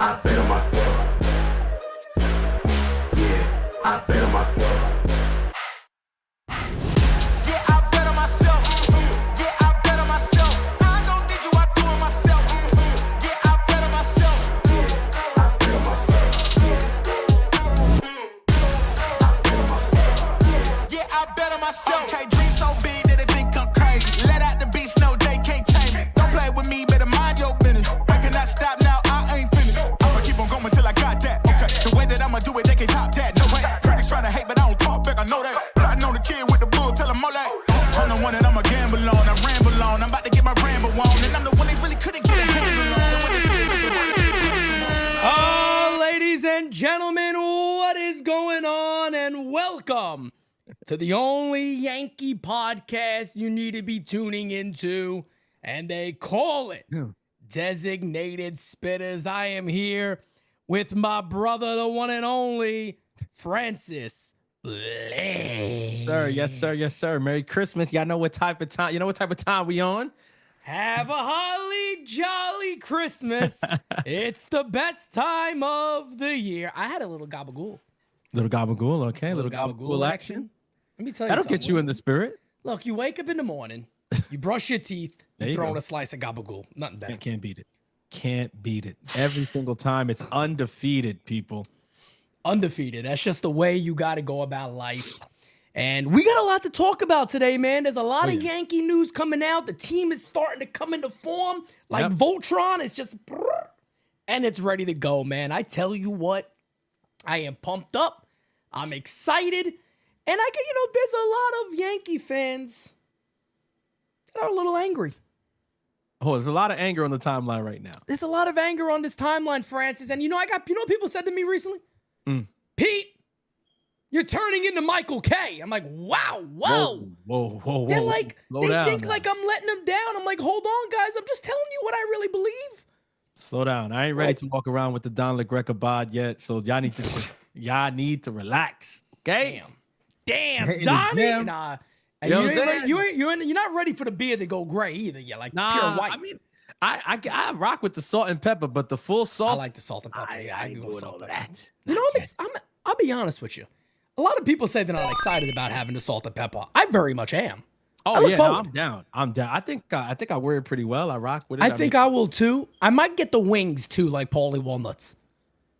I bet on myself. Yeah, I bet on myself. Welcome to the only Yankee podcast you need to be tuning into, and they call it Designated Spittaz. I am here with my brother, the one and only Francis Lee. Sir, yes, sir, yes, sir. Merry Christmas. Y'all know what type of time we on? Have a holly jolly Christmas. It's the best time of the year. I had a little gabagool. Little gabagool, okay. Little gabagool action. Let me tell you That'll something. get you in the spirit. Look, you wake up in the morning, you brush your teeth, you throw in a slice of gabagool. Nothing better. Can't beat it. Can't beat it. Every single time. It's undefeated, people. Undefeated. That's just the way you got to go about life. And we got a lot to talk about today, man. There's a lot of Yankee news coming out. The team is starting to come into form. Like Voltron is just, and it's ready to go, man. I tell you what, I am pumped up. I'm excited. And there's a lot of Yankee fans that are a little angry. Oh, there's a lot of anger on the timeline right now. There's a lot of anger on this timeline, Francis. And what people said to me recently? Pete, you're turning into Michael K. I'm like, wow, whoa. Whoa. They're like, Slow they down think now. like I'm letting them down. I'm like, hold on, guys. I'm just telling you what I really believe. Slow down. I ain't ready to walk around with the Don LaGreca bod yet, so y'all need to relax. Okay? Damn, Donnie. Nah. And you're not ready for the beard to go gray either. You're like pure white. I mean, I rock with the salt and pepper, but the full salt. I like the salt and pepper. I go with all that. I'll be honest with you. A lot of people say they're not excited about having the salt and pepper. I very much am. Oh yeah, no, I'm down. I think I wear it pretty well. I rock with it. I think I will too. I might get the wings too, like Paulie Walnuts.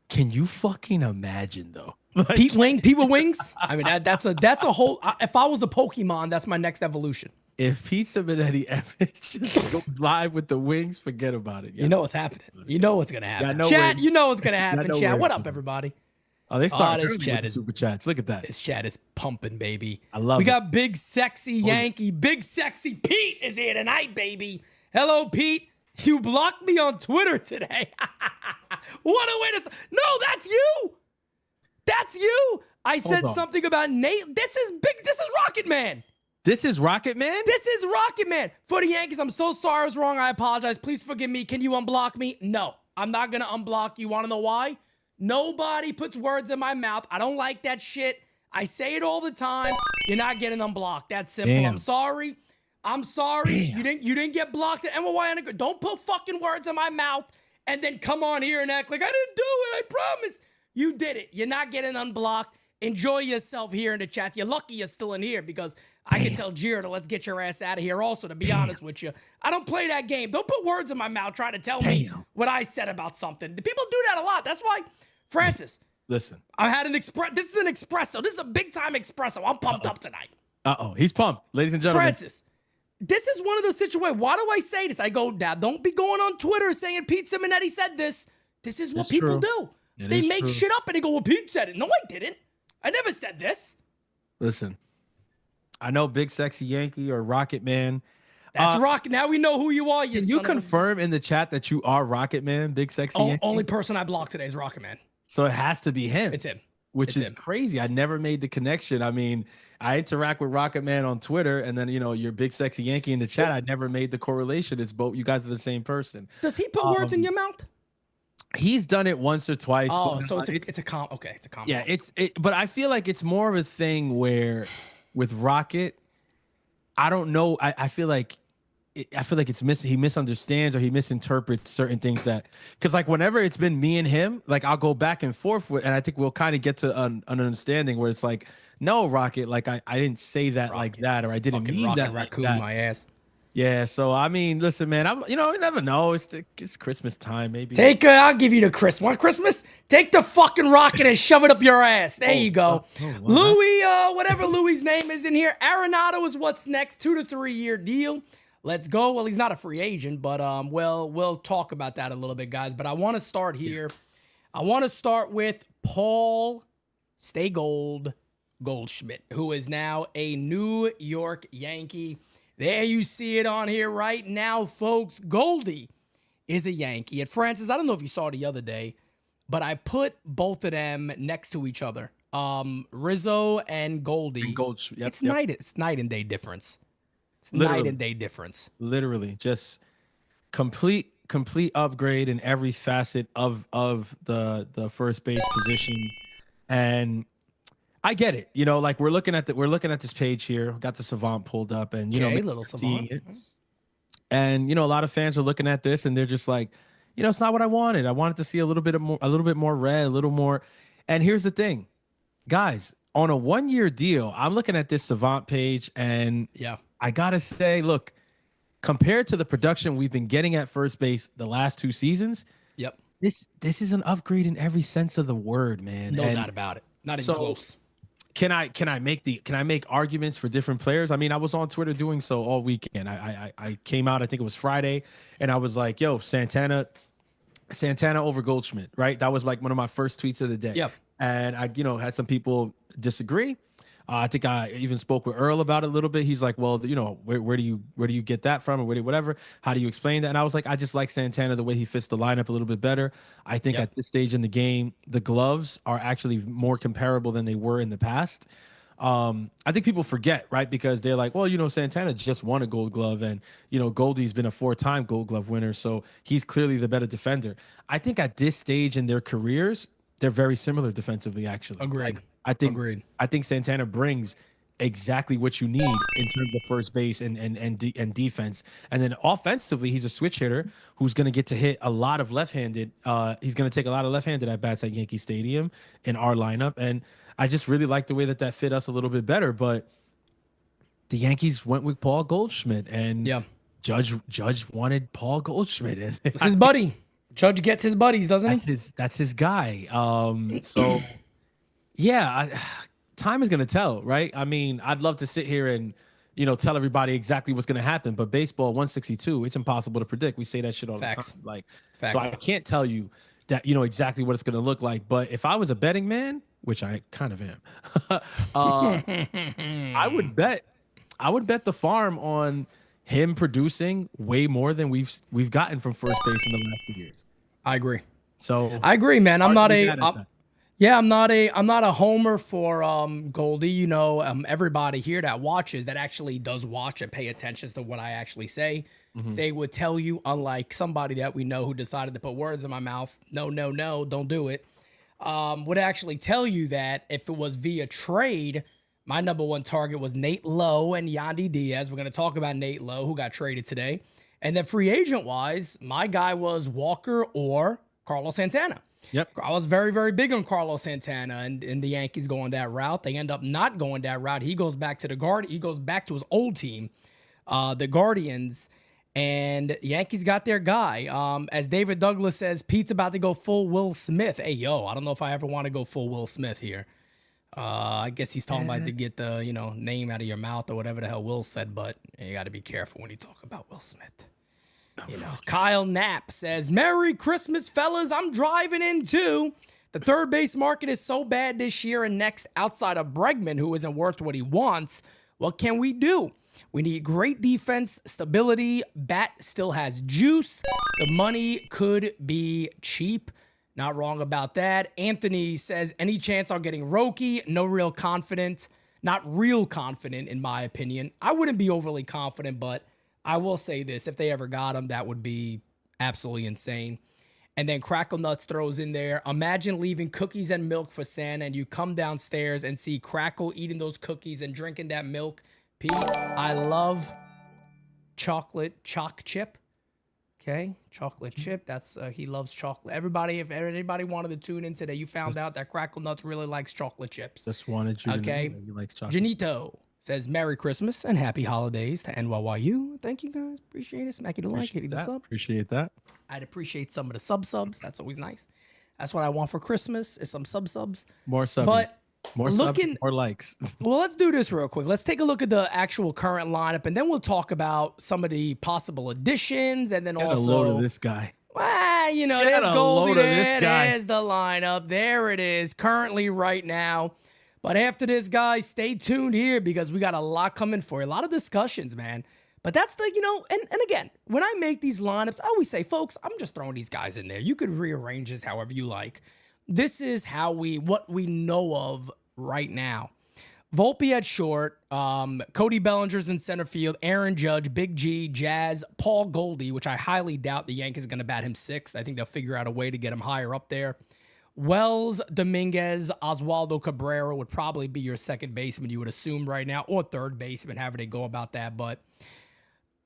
Can you fucking imagine though? Pete with wings? I mean, that's a whole. If I was a Pokemon, that's my next evolution. If Pete Simonetti ever just goes live with the wings, forget about it. You know what's happening. You know what's gonna happen. Yeah, Chat, you know what's gonna happen. Chat, what up, everybody? Oh, they started this chat with the super chats. Look at that. This chat is pumping, baby. I love it. We got Big Sexy Yankee. Big Sexy Pete is here tonight, baby. Hello, Pete. You blocked me on Twitter today. What a way to... No, that's you. That's you. I said something about Nate. This is Rocket Man. This is Rocket Man? This is Rocket Man. For the Yankees, I'm so sorry I was wrong. I apologize. Please forgive me. Can you unblock me? No, I'm not going to unblock you. Want to know why? Nobody puts words in my mouth. I don't like that shit. I say it all the time. You're not getting unblocked. That's simple. Damn. I'm sorry. Damn. You didn't get blocked at MOY. Don't put fucking words in my mouth and then come on here and act like I didn't do it. I promise. You did it. You're not getting unblocked. Enjoy yourself here in the chats. You're lucky you're still in here because I can tell Jira to let's get your ass out of here also, to be honest with you. I don't play that game. Don't put words in my mouth trying to tell me what I said about something. The people do that a lot. That's why, Francis. Listen. I had an this is an espresso. This is a big time espresso. I'm pumped up tonight. He's pumped. Ladies and gentlemen. Francis, this is one of those situations. Why do I say this? I go, Dad, don't be going on Twitter saying Pete Simonetti said this. This is what people do. They make shit up and they go, well, Pete said it. No, I didn't. I never said this. Listen, I know Big Sexy Yankee or Rocket Man. That's Rocket. Now we know who you are. Can you confirm in the chat that you are Rocket Man, Big Sexy Yankee? Only person I blocked today is Rocket Man. So it has to be him. It's him. Which is crazy. I never made the connection. I mean, I interact with Rocket Man on Twitter, and then, you're Big Sexy Yankee in the chat. I never made the correlation. It's both. You guys are the same person. Does he put words in your mouth? He's done it once or twice. Oh, so it's a comp. Okay, it's a comp. Yeah, but I feel like it's more of a thing where with Rocket, I don't know. I feel like I feel like he misunderstands or he misinterprets certain things that, because like whenever it's been me and him, like I'll go back and forth with, and I think we'll kind of get to an understanding where it's like, no, Rocket, like I didn't say that like that, or I didn't Fucking mean Rocket that like Raccoon that. my ass. Yeah, so I mean, listen, man, you never know. It's Christmas time, maybe. I'll give you the Christmas. Want Christmas? Take the fucking rocket and shove it up your ass. There you go. Well, Louis, whatever Louis' name is in here. Arenado is what's next. 2 to 3 year deal. Let's go. Well, he's not a free agent, but we'll talk about that a little bit, guys. But I want to start here. I want to start with Paul Stay Gold Goldschmidt, who is now a New York Yankee. There you see it on here right now, folks. Goldy is a Yankee. And Francis, I don't know if you saw the other day, but I put both of them next to each other. Rizzo and Goldy. Yep, It's night and day difference. It's Literally. night and day difference. Literally, just complete upgrade in every facet of the first base position. And I get it. You know, like we're looking at this page here. We got the Savant pulled up, and Little Savant. it. And a lot of fans are looking at this and they're just like, it's not what I wanted. I wanted to see a little bit more red, a little more. And here's the thing, guys, on a 1-year deal, I'm looking at this Savant page, and I gotta say, look, compared to the production we've been getting at first base the last 2 seasons, this is an upgrade in every sense of the word, man. No doubt about it. Not even close. Can I make arguments for different players? I mean, I was on Twitter doing so all weekend. I came out, I think it was Friday, and I was like, yo, Santana over Goldschmidt, right? That was like one of my first tweets of the day. Yep. And I, had some people disagree. I think I even spoke with Earl about it a little bit. He's like, well, where do you get that from, or whatever? How do you explain that? And I was like, I just like Santana, the way he fits the lineup a little bit better. I think at this stage in the game, the gloves are actually more comparable than they were in the past. I think people forget, right? Because they're like, well, Santana just won a Gold Glove, and Goldie's been a 4-time Gold Glove winner, so he's clearly the better defender. I think at this stage in their careers, they're very similar defensively, actually. Agreed. I think Santana brings exactly what you need in terms of first base and defense. And then offensively, he's a switch hitter who's going to get to hit a lot of left-handed. He's going to take a lot of left-handed at bats at Yankee Stadium in our lineup. And I just really like the way that fit us a little bit better. But the Yankees went with Paul Goldschmidt, and Judge wanted Paul Goldschmidt. It's his buddy. Judge gets his buddies, doesn't he? That's his guy. So time is going to tell, right? I mean, I'd love to sit here and, tell everybody exactly what's going to happen, but baseball 162, it's impossible to predict. We say that shit all the time. Like, Facts. So I can't tell you that, exactly what it's going to look like. But if I was a betting man, which I kind of am, I would bet the farm on him producing way more than we've gotten from first base in the last 2 years. I agree. So I agree, man. I'm not a homer for Goldie. Everybody here that watches, that actually does watch and pay attention to what I actually say, they would tell you, unlike somebody that we know who decided to put words in my mouth, no, don't do it, would actually tell you that if it was via trade, my number one target was Nate Lowe and Yandy Diaz. We're going to talk about Nate Lowe, who got traded today. And then free agent-wise, my guy was Walker or Carlos Santana. Yep. I was very, very big on Carlos Santana and the Yankees going that route. They end up not going that route. He goes back to he goes back to his old team, the Guardians, and Yankees got their guy. As David Douglas says, Pete's about to go full Will Smith. Hey, I don't know if I ever want to go full Will Smith here. I guess he's talking about to get the, name out of your mouth or whatever the hell Will said, but you got to be careful when you talk about Will Smith. Kyle Knapp says, Merry Christmas, fellas. I'm driving in too. The third base market is so bad this year and next outside of Bregman, who isn't worth what he wants. What can we do? We need great defense, stability. Bat still has juice. The money could be cheap. Not wrong about that. Anthony says, any chance on getting Roki? No real confident. Not real confident, in my opinion. I wouldn't be overly confident, but I will say this. If they ever got him, that would be absolutely insane. And then Crackle Nuts throws in there, imagine leaving cookies and milk for Santa, and you come downstairs and see Crackle eating those cookies and drinking that milk. Pete, I love chocolate choc chip. Okay, chocolate chip. That's he loves chocolate. Everybody, if anybody wanted to tune in today, you found out that Crackle Nuts really likes chocolate chips. Just wanted you to know Okay, that you like chocolate. Janito says Merry Christmas and Happy Holidays to NYYU. Thank you guys, appreciate it. Smack it a like, hitting the sub. Appreciate that. I'd appreciate some of the subs. That's always nice. That's what I want for Christmas is some subs. More subs. But more subs, more likes. Well, let's do this real quick. Let's take a look at the actual current lineup, and then we'll talk about some of the possible additions, and then Get also a load of this guy. Well, you know, Get there's a Goldy load of there. this guy. There's the lineup. There it is, currently right now. But after this, guys, stay tuned here because we got a lot coming for you. A lot of discussions, man. But that's the, and again, when I make these lineups, I always say, folks, I'm just throwing these guys in there. You could rearrange this however you like. This is what we know of right now. Volpe at short, Cody Bellinger's in center field, Aaron Judge, Big G, Jazz, Paul Goldy, which I highly doubt the Yankees are going to bat him sixth. I think they'll figure out a way to get him higher up there. Wells, Dominguez, Oswaldo Cabrera would probably be your second baseman, you would assume right now, or third baseman, however they go about that. But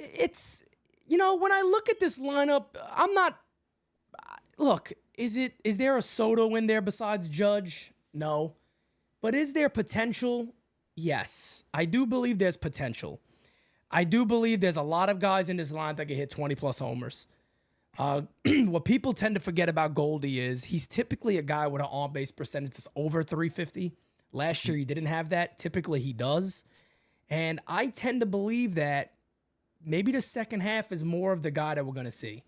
it's, when I look at this lineup, I'm not, look, is there a Soto in there besides Judge? No. But is there potential? Yes. I do believe there's potential. I do believe there's a lot of guys in this line that can hit 20-plus homers. What people tend to forget about Goldy is he's typically a guy with an on-base percentage that's over 350. Last year, he didn't have that. Typically, he does. And I tend to believe that maybe the second half is more of the guy that we're going to see.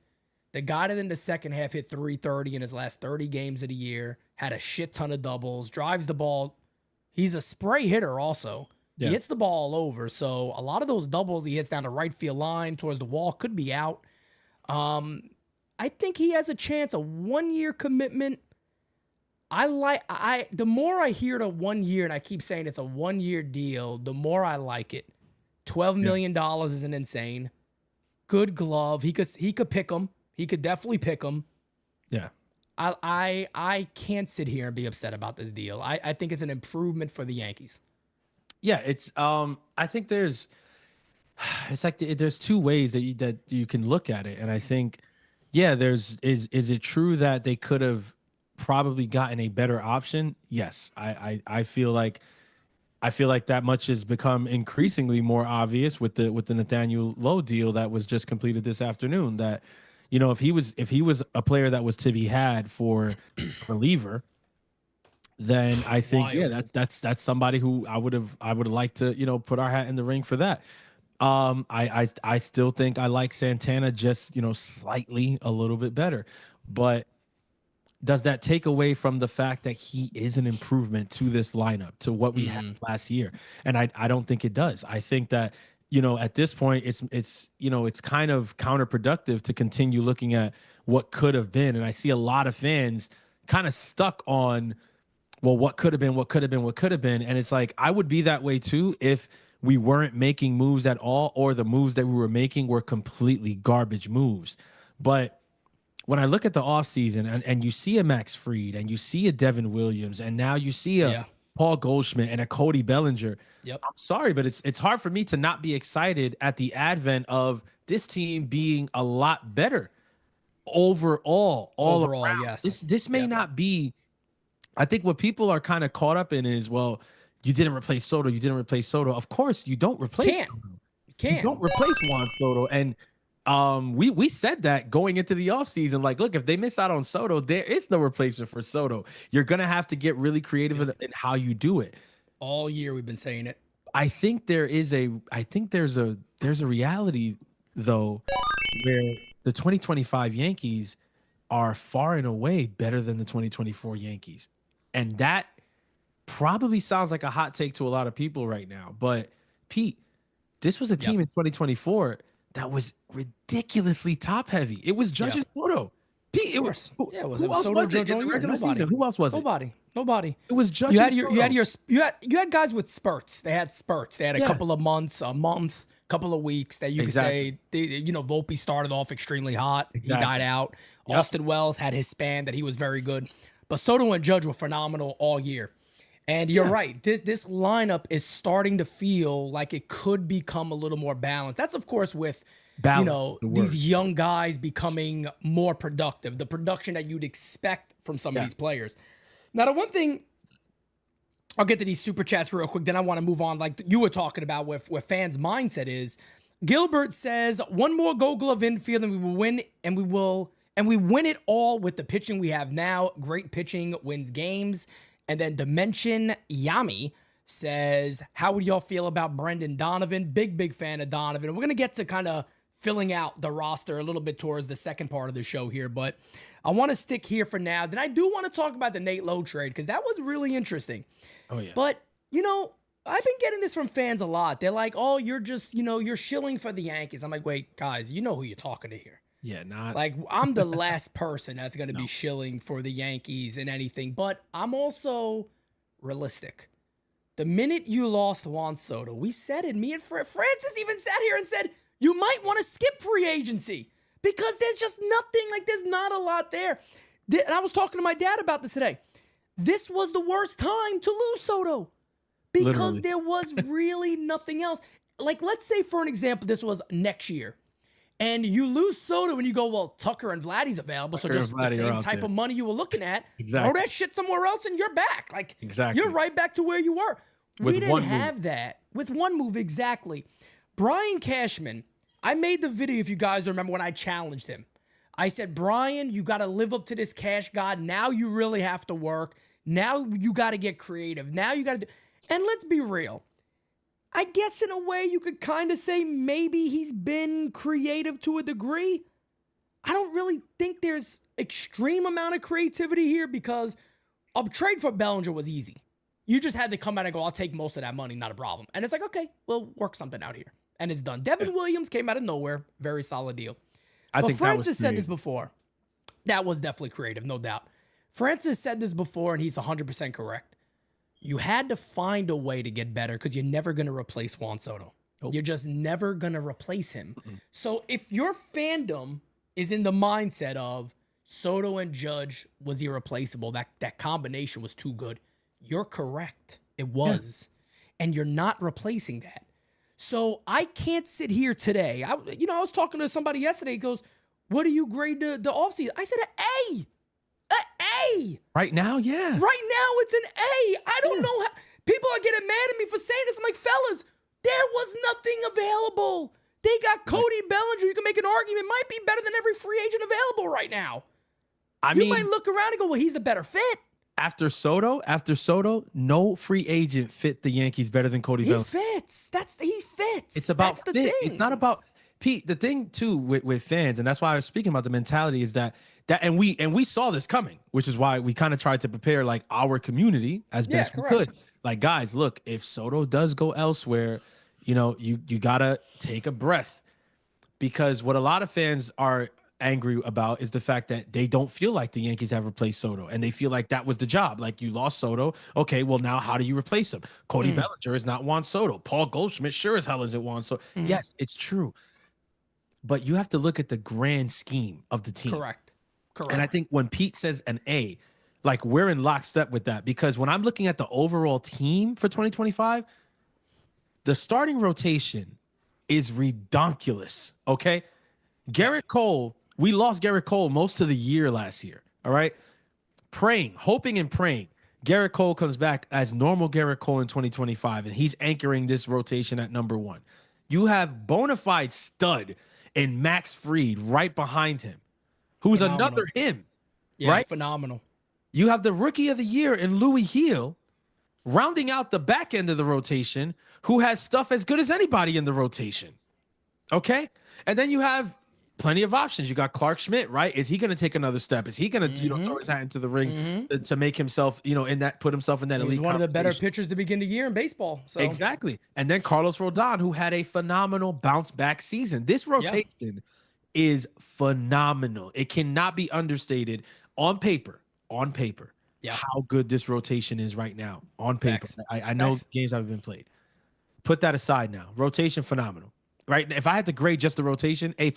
The guy that in the second half hit 330 in his last 30 games of the year, had a shit ton of doubles, drives the ball. He's a spray hitter also. Yeah. He hits the ball all over. So a lot of those doubles he hits down the right field line towards the wall could be out. I think he has a chance, a 1-year commitment. The more I hear the 1 year, and I keep saying it's a 1-year deal, the more I like it. $12 million isn't insane. Good glove. He could pick him. He could definitely pick him. Yeah. I can't sit here and be upset about this deal. I think it's an improvement for the Yankees. Yeah, it's I think there's two ways that you can look at it, and I think is it true that they could have probably gotten a better option? Yes, I feel like that much has become increasingly more obvious with the Nathaniel Lowe deal that was just completed this afternoon. That if he was a player that was to be had for a reliever, then I think that's somebody who I would have liked to put our hat in the ring for that. I still think I like Santana just slightly a little bit better, but does that take away from the fact that he is an improvement to this lineup, to what we had last year? And I don't think it does. I think that at this point it's kind of counterproductive to continue looking at what could have been, and I see a lot of fans kind of stuck on, well, what could have been, and it's like I would be that way too if we weren't making moves at all, or the moves that we were making were completely garbage moves. But when I look at the offseason and you see a Max Fried and you see a Devin Williams and now you see a Paul Goldschmidt and a Cody Bellinger, I'm sorry, but it's hard for me to not be excited at the advent of this team being a lot better overall. Around. Yes. This may not be. I think what people are kind of caught up in is, well, you didn't replace Soto. Of course, you don't replace Soto. You don't replace Juan Soto. And we said that going into the offseason, like, look, if they miss out on Soto, there is no replacement for Soto. You're going to have to get really creative in how you do it. All year we've been saying it. I think there's a reality, though, where the 2025 Yankees are far and away better than the 2024 Yankees. And that probably sounds like a hot take to a lot of people right now. But, Pete, this was a team in 2024 that was ridiculously top heavy. It was Judge and Soto. Pete, it was. Who else was it in the regular season? Who else was it? Nobody. It was Judge. You had guys with spurts. They had spurts. They had a couple of months, a month, couple of weeks that you could say. Volpe started off extremely hot. Exactly. He died out. Austin Wells had his span that he was very good, but Soto and Judge were phenomenal all year. And you're right. This lineup is starting to feel like it could become a little more balanced. That's of course with these young guys becoming more productive, the production that you'd expect from some of these players. Now, the one thing, I'll get to these super chats real quick, then I want to move on like you were talking about with what fans' mindset is. Gilbert says, one more Gold Glove infield and we will win, and we win it all with the pitching we have now. Great pitching wins games. And then Dimension Yami says, how would y'all feel about Brendan Donovan? Big fan of Donovan. We're going to get to kind of filling out the roster a little bit towards the second part of the show here, but I want to stick here for now. Then I do want to talk about the Nate Lowe trade because that was really interesting. Oh, yeah. But, I've been getting this from fans a lot. They're like, oh, you're just, you're shilling for the Yankees. I'm like, wait, guys, you know who you're talking to here. Yeah, not like I'm the last person that's going to be shilling for the Yankees and anything, but I'm also realistic. The minute you lost Juan Soto, we said it. Me and Francis even sat here and said, you might want to skip free agency because there's just nothing, like there's not a lot there. And I was talking to my dad about this today. This was the worst time to lose Soto because there was really nothing else. Like, let's say, for an example, this was next year. And you lose Soto and you go, well, Tucker and Vladdy's available. So just the same type of money you were looking at. Exactly. Throw that shit somewhere else and you're back. Like, you're right back to where you were. We didn't have that. With one move, exactly. Brian Cashman, I made the video, if you guys remember, when I challenged him. I said, Brian, you got to live up to this cash god. Now you really have to work. Now you got to get creative. Now you got to do. And let's be real. I guess in a way you could kind of say maybe he's been creative to a degree. I don't really think there's extreme amount of creativity here because a trade for Bellinger was easy. You just had to come out and go, I'll take most of that money, not a problem. And it's like, okay, we'll work something out here. And it's done. Devin Williams came out of nowhere. Very solid deal. But Francis said this before. That was definitely creative, no doubt. Francis said this before, and he's 100% correct. You had to find a way to get better because you're never going to replace Juan Soto. Nope. You're just never going to replace him. So if your fandom is in the mindset of Soto and Judge was irreplaceable, that combination was too good, you're correct. It was. Yeah. And you're not replacing that. So I can't sit here today. I was talking to somebody yesterday. He goes, what do you grade the offseason? I said, an A. A. Right now, yeah. Right now, it's an A. I don't know how. People are getting mad at me for saying this. I'm like, fellas, there was nothing available. They got Cody Bellinger. You can make an argument. Might be better than every free agent available right now. You might look around and go, well, he's the better fit. After Soto, no free agent fit the Yankees better than Cody Bellinger. He fits. He fits. It's about fit. Thing. It's not about Pete. The thing too with fans, and that's why I was speaking about the mentality is that and we saw this coming, which is why we kind of tried to prepare like our community as best we could. Like, guys, look, if Soto does go elsewhere, you gotta take a breath, because what a lot of fans are angry about is the fact that they don't feel like the Yankees have replaced Soto, and they feel like that was the job. Like, you lost Soto, okay, well now how do you replace him? Cody Bellinger is not Juan Soto. Paul Goldschmidt sure as hell isn't Juan Soto. Yes, it's true, but you have to look at the grand scheme of the team. Correct. And I think when Pete says an A, like, we're in lockstep with that, because when I'm looking at the overall team for 2025, the starting rotation is redonkulous, okay? Garrett Cole, we lost Garrett Cole most of the year last year, all right? Hoping and praying Garrett Cole comes back as normal Garrett Cole in 2025, and he's anchoring this rotation at number one. You have bona fide stud in Max Fried right behind him, who's another him, right? Phenomenal. You have the rookie of the year in Louis Heel rounding out the back end of the rotation, who has stuff as good as anybody in the rotation, okay? And then you have plenty of options. You got Clark Schmidt, right? Is he going to take another step? Is he going to, throw his hat into the ring to make himself, put himself in that elite? He's one of the better pitchers to begin the year in baseball. So exactly. And then Carlos Rodon, who had a phenomenal bounce back season. This rotation is phenomenal. It cannot be understated on paper. How good this rotation is right now on paper. I know games haven't been played. Put that aside now. Rotation phenomenal. Right? If I had to grade just the rotation, A+.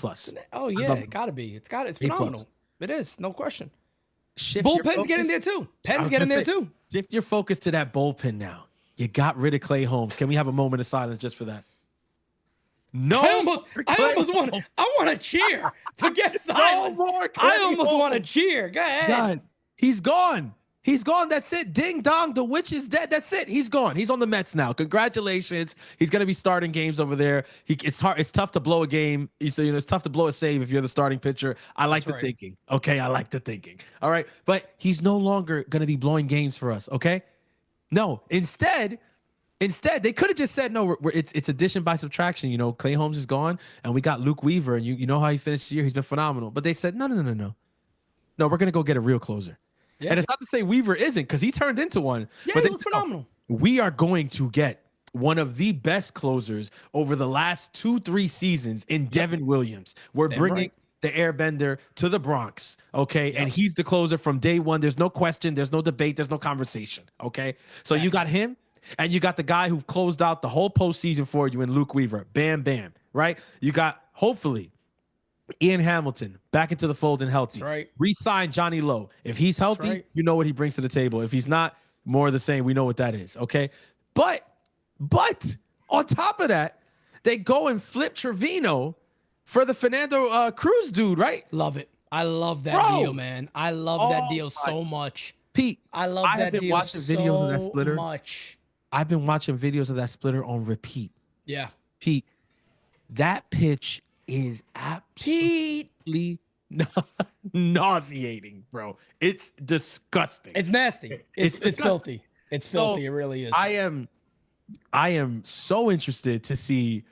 Oh yeah, it gotta be. It's phenomenal. It is, no question. Bullpen's getting there too. Penn's getting there too. Shift your focus to that bullpen now. You got rid of Clay Holmes. Can we have a moment of silence just for that? No, I almost want to cheer. Forget silence. I almost want to cheer. Go ahead. God, he's gone. He's gone. That's it. Ding dong. The witch is dead. That's it. He's gone. He's on the Mets now. Congratulations. He's going to be starting games over there. It's hard. It's tough to blow a game. So, it's tough to blow a save if you're the starting pitcher. I like the thinking. Okay. I like the thinking. All right. But he's no longer going to be blowing games for us. Okay. No. Instead, they could have just said, no, it's addition by subtraction. Clay Holmes is gone and we got Luke Weaver, and you know how he finished the year. He's been phenomenal. But they said, no. No, we're going to go get a real closer. Yeah. And it's not to say Weaver isn't, because he turned into one. Yeah, but he looked phenomenal. We are going to get one of the best closers over the last 2-3 seasons in Devin Williams. We're bringing the airbender to the Bronx, okay? And he's the closer from day one. There's no question. There's no debate. There's no conversation, okay? So you got him, and you got the guy who closed out the whole postseason for you in Luke Weaver. Bam, bam, right? You got, hopefully, Ian Hamilton back into the fold and healthy. That's right. Re-sign Johnny Lowe. If he's healthy, you know what he brings to the table. If he's not, more of the same. We know what that is. Okay. But on top of that, they go and flip Trevino for the Fernando Cruz dude, right? Love it. I love that deal, man. I love that deal so much. Pete, I love that deal watching videos of that splitter. Much. I've been watching videos of that splitter on repeat. Yeah. Pete, that pitch is absolutely nauseating, bro. It's disgusting. It's nasty. It's filthy. It's filthy. It really is. I am so interested to see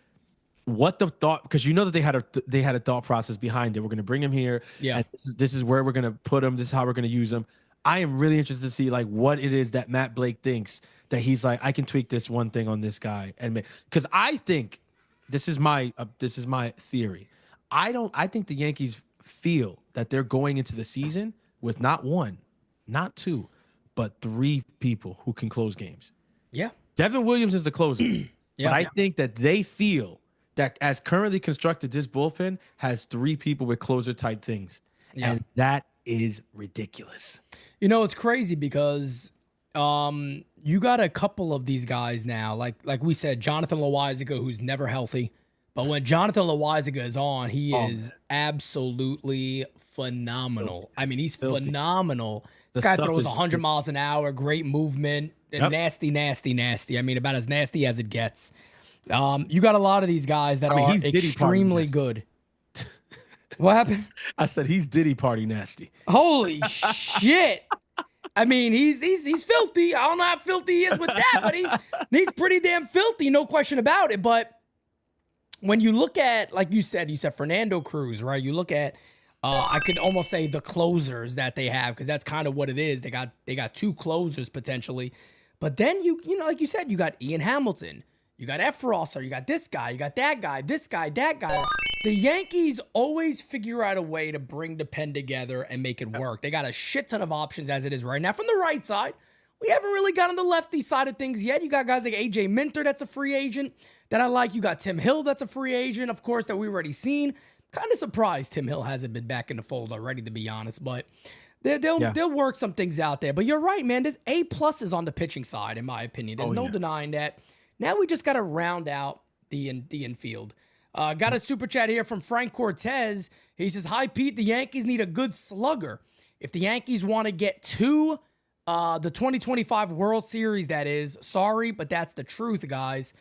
what the thought, because that they had a thought process behind it. We're going to bring him here. Yeah. And this is where we're going to put him. This is how we're going to use him. I am really interested to see what it is that Matt Blake thinks, that he's like, I can tweak this one thing on this guy, and because I think. This is my theory. I think the Yankees feel that they're going into the season with not one, not two, but 3 people who can close games. Yeah. Devin Williams is the closer. But I think that they feel that as currently constructed, this bullpen has 3 people with closer type things. Yeah. And that is ridiculous. It's crazy because you got a couple of these guys now, like we said, Jonathan Loaizaga, who's never healthy. But when Jonathan Loaizaga is on, he is absolutely phenomenal. I mean, he's phenomenal. This guy throws 100 miles an hour, great movement, and nasty. I mean, about as nasty as it gets. You got a lot of these guys that are extremely good. What happened? I said he's Diddy Party nasty. Holy shit. I mean, he's filthy. I don't know how filthy he is with that, but he's pretty damn filthy, no question about it. But when you look at, like you said Fernando Cruz, right? You look at, I could almost say the closers that they have, because that's kind of what it is. They got 2 closers potentially, but then you like you said, you got Ian Hamilton, you got Efrosser, you got this guy, you got that guy, this guy, that guy. The Yankees always figure out a way to bring the pen together and make it work. They got a shit ton of options as it is right now. From the right side, we haven't really gotten the lefty side of things yet. You got guys like AJ Minter, that's a free agent that I like. You got Tim Hill, that's a free agent, of course, that we've already seen. Kind of surprised Tim Hill hasn't been back in the fold already, to be honest. But they'll work some things out there. But you're right, man. There's A pluses on the pitching side, in my opinion. There's no denying that. Now we just got to round out the infield. Got a super chat here from Frank Cortez. He says, "Hi, Pete. The Yankees need a good slugger. If the Yankees want to get to the 2025 World Series, that is. Sorry, but that's the truth, guys."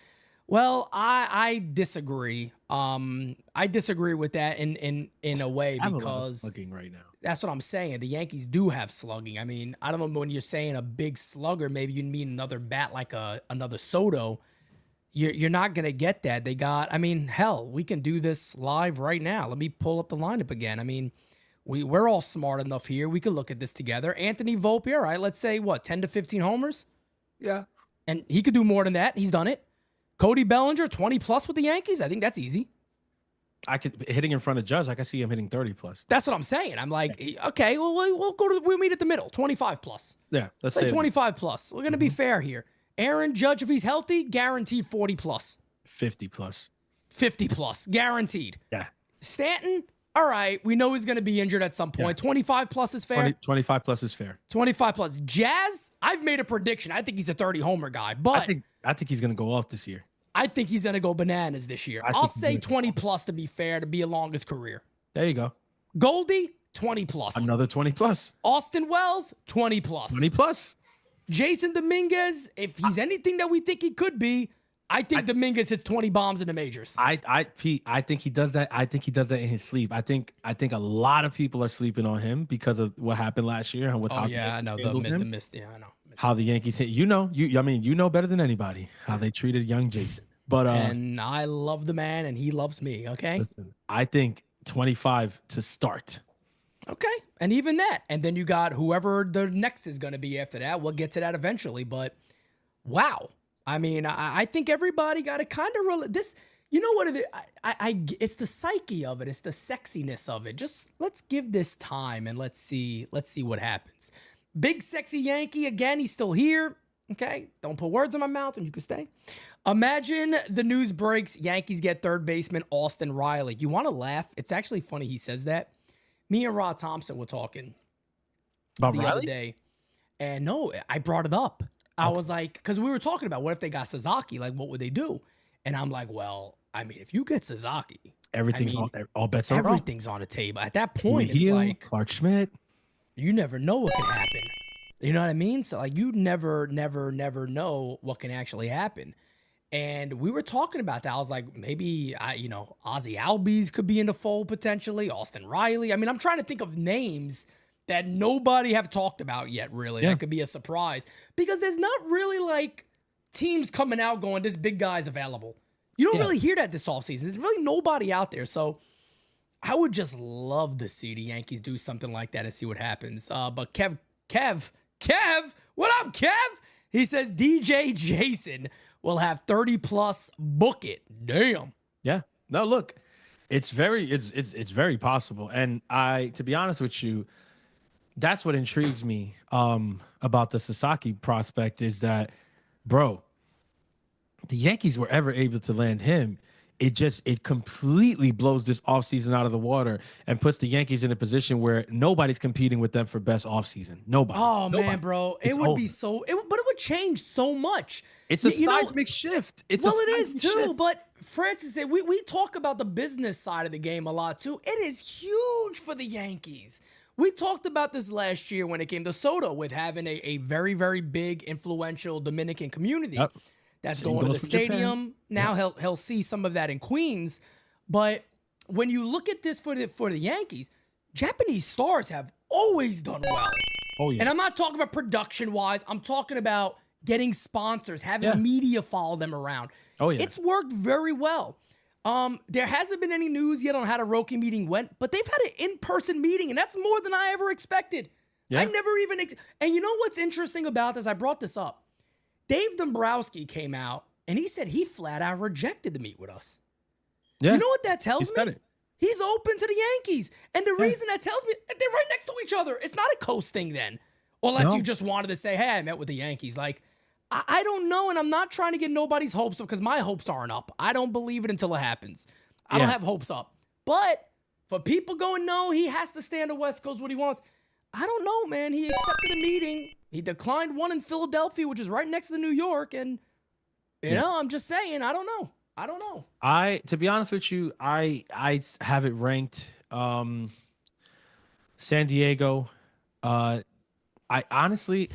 Well, I disagree. I disagree with that in a way, because slugging right now. That's what I'm saying. The Yankees do have slugging. I mean, I don't know, when you're saying a big slugger, maybe you mean another bat like another Soto. You're not going to get that. They got, I mean, hell, we can do this live right now. Let me pull up the lineup again. I mean, we're all smart enough here. We could look at this together. Anthony Volpe, all right, let's say, 10 to 15 homers? Yeah. And he could do more than that. He's done it. Cody Bellinger, 20 plus with the Yankees. I think that's easy. I could hitting in front of Judge. I can see him hitting 30 plus. That's what I'm saying. I'm like, okay, well, we'll meet at the middle, 25 plus. Yeah, let's say say 25 plus. We're gonna be fair here. Aaron Judge, if he's healthy, guaranteed 40 plus. 50 plus. 50 plus, guaranteed. Yeah. Stanton, all right, we know he's going to be injured at some point. 25 plus is fair. 25 plus is fair. 25 plus. Jazz, I've made a prediction. I think he's a 30 homer guy, but I think he's going to go off this year. I think he's going to go bananas this year. I'll say 20 plus to be fair, to be along his career. There you go. Goldie, 20 plus. Another 20 plus. Austin Wells, 20 plus. 20 plus. Jason Dominguez, if he's anything that we think he could be, I think Dominguez hits 20 bombs in the majors. Pete, I think he does that. I think he does that in his sleep. I think a lot of people are sleeping on him because of what happened last year and with how I know the mist. Yeah, I know how the Yankees hit. You know better than anybody how they treated young Jason. But and I love the man, and he loves me. Okay, listen, I think 25 to start. Okay, and even that, and then you got whoever the next is going to be after that. We'll get to that eventually, but wow. I mean, I think everybody got to kind of this. You know what it is? It's the psyche of it. It's the sexiness of it. Just let's give this time and let's see what happens. Big sexy Yankee again. He's still here. Okay, don't put words in my mouth, and you can stay. Imagine the news breaks. Yankees get third baseman Austin Riley. You want to laugh? It's actually funny he says that. Me and Rod Thompson were talking about the Riley? other day, and no, I brought it up. I was like, because we were talking about what if they got Sasaki, like what would they do? And I'm like, well, I mean, if you get Sasaki, all bets are everything's on the table. At that point, it's like Clark Schmidt. You never know what could happen. You know what I mean? So like, you never know what can actually happen. And we were talking about that. I was like, maybe Ozzy Albies could be in the fold potentially. Austin Riley. I mean, I'm trying to think of names that nobody have talked about yet, really. Yeah. That could be a surprise. Because there's not really, like, teams coming out going, this big guy's available. You don't really hear that this offseason. There's really nobody out there. So I would just love to see the Yankees do something like that and see what happens. But Kev, what up, Kev? He says DJ Jason will have 30-plus. Book it. Damn. Yeah. No, look, it's very possible. And to be honest with you, that's what intrigues me about the Sasaki prospect is that, bro, the Yankees were ever able to land him. It completely blows this offseason out of the water and puts the Yankees in a position where nobody's competing with them for best offseason. Nobody. Oh, man, bro. It would be so, but it would change so much. It's a seismic shift. It is too. Shift. But Francis said, we talk about the business side of the game a lot too. It is huge for the Yankees. We talked about this last year when it came to Soto with having a very, very big, influential Dominican community that's going to the stadium. Now he'll see some of that in Queens. But when you look at this for the Yankees, Japanese stars have always done well. Oh, yeah. And I'm not talking about production-wise. I'm talking about getting sponsors, having media follow them around. Oh, yeah. It's worked very well. There hasn't been any news yet on how the Roki meeting went, but they've had an in-person meeting, and that's more than I ever expected. Yeah. I never even... And you know what's interesting about this? I brought this up. Dave Dombrowski came out, and he said he flat out rejected to meet with us. Yeah. You know what that tells me? He's open to the Yankees. And the reason that tells me, they're right next to each other. It's not a coast thing then. Unless you just wanted to say, hey, I met with the Yankees. Like, I don't know, and I'm not trying to get nobody's hopes up because my hopes aren't up. I don't believe it until it happens. I don't have hopes up. But for people going, no, he has to stay on the West Coast, what he wants. I don't know, man. He accepted a meeting. He declined one in Philadelphia, which is right next to New York. And, you know, I'm just saying, I don't know. To be honest with you, I have it ranked San Diego. I honestly...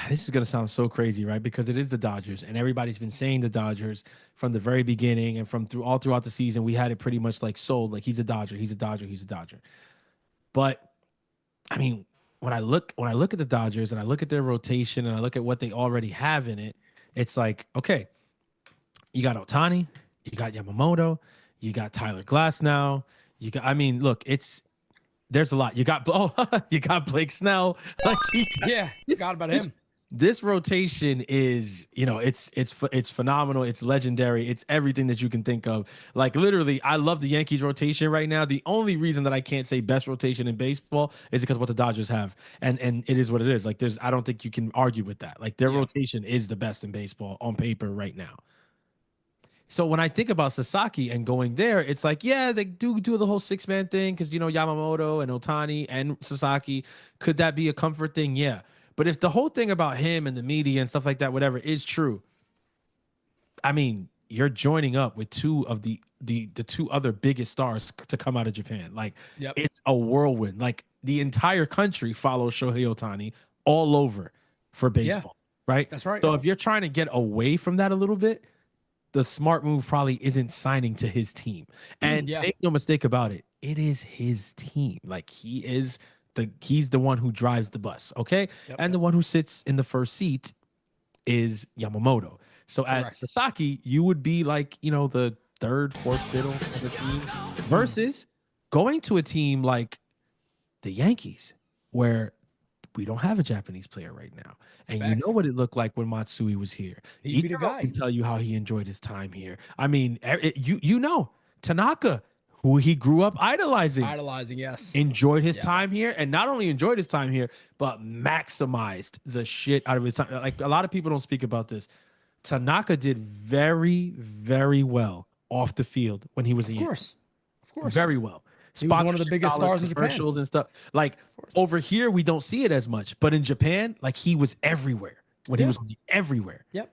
This is going to sound so crazy, right? Because it is the Dodgers, and everybody's been saying the Dodgers from the very beginning and all throughout the season. We had it pretty much like sold, like he's a Dodger. But I mean, when I look at the Dodgers and I look at their rotation and I look at what they already have in it, it's like, okay, you got Ohtani, you got Yamamoto, you got Tyler Glass now. There's a lot. You got Blake Snell. Forgot about him. This rotation is, it's phenomenal. It's legendary. It's everything that you can think of. Like literally, I love the Yankees rotation right now. The only reason that I can't say best rotation in baseball is because what the Dodgers have, and it is what it is. Like I don't think you can argue with that. Like their rotation is the best in baseball on paper right now. So when I think about Sasaki and going there, it's like, yeah, they do the whole 6-man thing because, Yamamoto and Otani and Sasaki. Could that be a comfort thing? Yeah. But if the whole thing about him and the media and stuff like that, whatever, is true, I mean, you're joining up with two of the two other biggest stars to come out of Japan. Like, it's a whirlwind. Like, the entire country follows Shohei Ohtani all over for baseball, right? That's right. So if you're trying to get away from that a little bit, the smart move probably isn't signing to his team. And make no mistake about it, it is his team. Like, he's the one who drives the bus, okay? And the one who sits in the first seat is Yamamoto. So at Sasaki, you would be like, the third, fourth fiddle of the team versus going to a team like the Yankees, where we don't have a Japanese player right now. And you know what it looked like when Matsui was here. He can tell you how he enjoyed his time here. I mean, Tanaka, who he grew up idolizing. Yes. Enjoyed his time here, and not only enjoyed his time here, but maximized the shit out of his time. Like, a lot of people don't speak about this. Tanaka did very, very well off the field when he was a Yankee. Of course. Very well. He was one of the biggest stars in Japan. Commercials and stuff. Like, over here, we don't see it as much. But in Japan, like, he was everywhere when he was everywhere. Yep.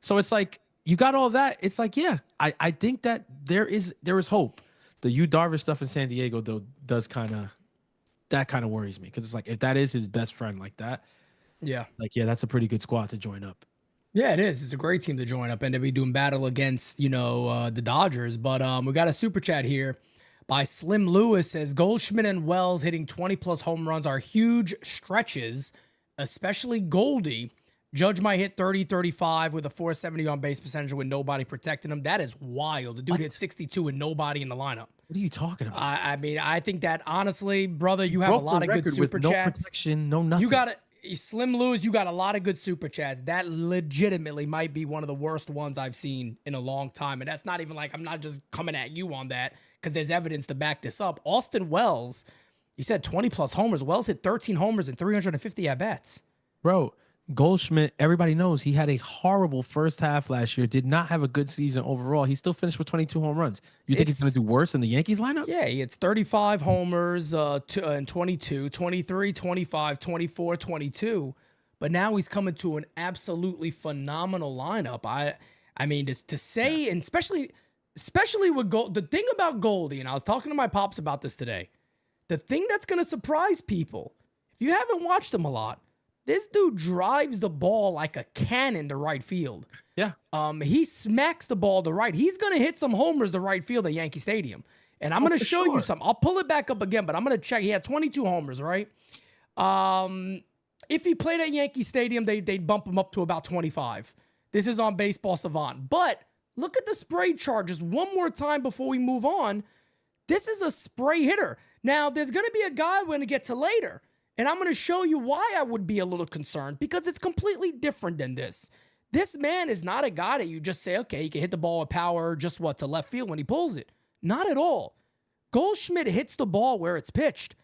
So it's like, you got all that. It's like, yeah, I think that there is hope. The Yu Darvish stuff in San Diego, though, does kind of worries me. Because it's like, if that is his best friend like that, that's a pretty good squad to join up. Yeah, it is. It's a great team to join up and to be doing battle against, the Dodgers. But we got a super chat here by Slim Lewis. Says Goldschmidt and Wells hitting 20+ home runs are huge stretches, especially Goldy. Judge might hit 30, 35 with a 470 on base percentage with nobody protecting him. That is wild. The dude hit 62 with nobody in the lineup. What are you talking about? I mean, I think that honestly, brother, you have a lot of good super chats. No protection, no nothing. You got it. Slim Lewis, you got a lot of good super chats. That legitimately might be one of the worst ones I've seen in a long time. And that's not even like, I'm not just coming at you on that because there's evidence to back this up. Austin Wells, he said 20+ homers. Wells hit 13 homers and 350 at-bats. Bro, Goldschmidt, everybody knows he had a horrible first half last year, did not have a good season overall. He still finished with 22 home runs. You think he's going to do worse in the Yankees lineup? Yeah, it's 35 homers and 22, 23, 25, 24, 22. But now he's coming to an absolutely phenomenal lineup. I mean, to say, and especially with Gold, the thing about Goldie, and I was talking to my pops about this today, the thing that's going to surprise people, if you haven't watched him a lot, this dude drives the ball like a cannon to right field. Yeah. He smacks the ball to right. He's going to hit some homers to right field at Yankee Stadium. And I'm going to show you some. I'll pull it back up again, but I'm going to check. He had 22 homers, right? If he played at Yankee Stadium, they'd bump him up to about 25. This is on Baseball Savant. But look at the spray charges one more time before we move on. This is a spray hitter. Now, there's going to be a guy we're going to get to later. And I'm going to show you why I would be a little concerned, because it's completely different than this. This man is not a guy that you just say, okay, he can hit the ball with power just to left field when he pulls it. Not at all. Goldschmidt hits the ball where it's pitched.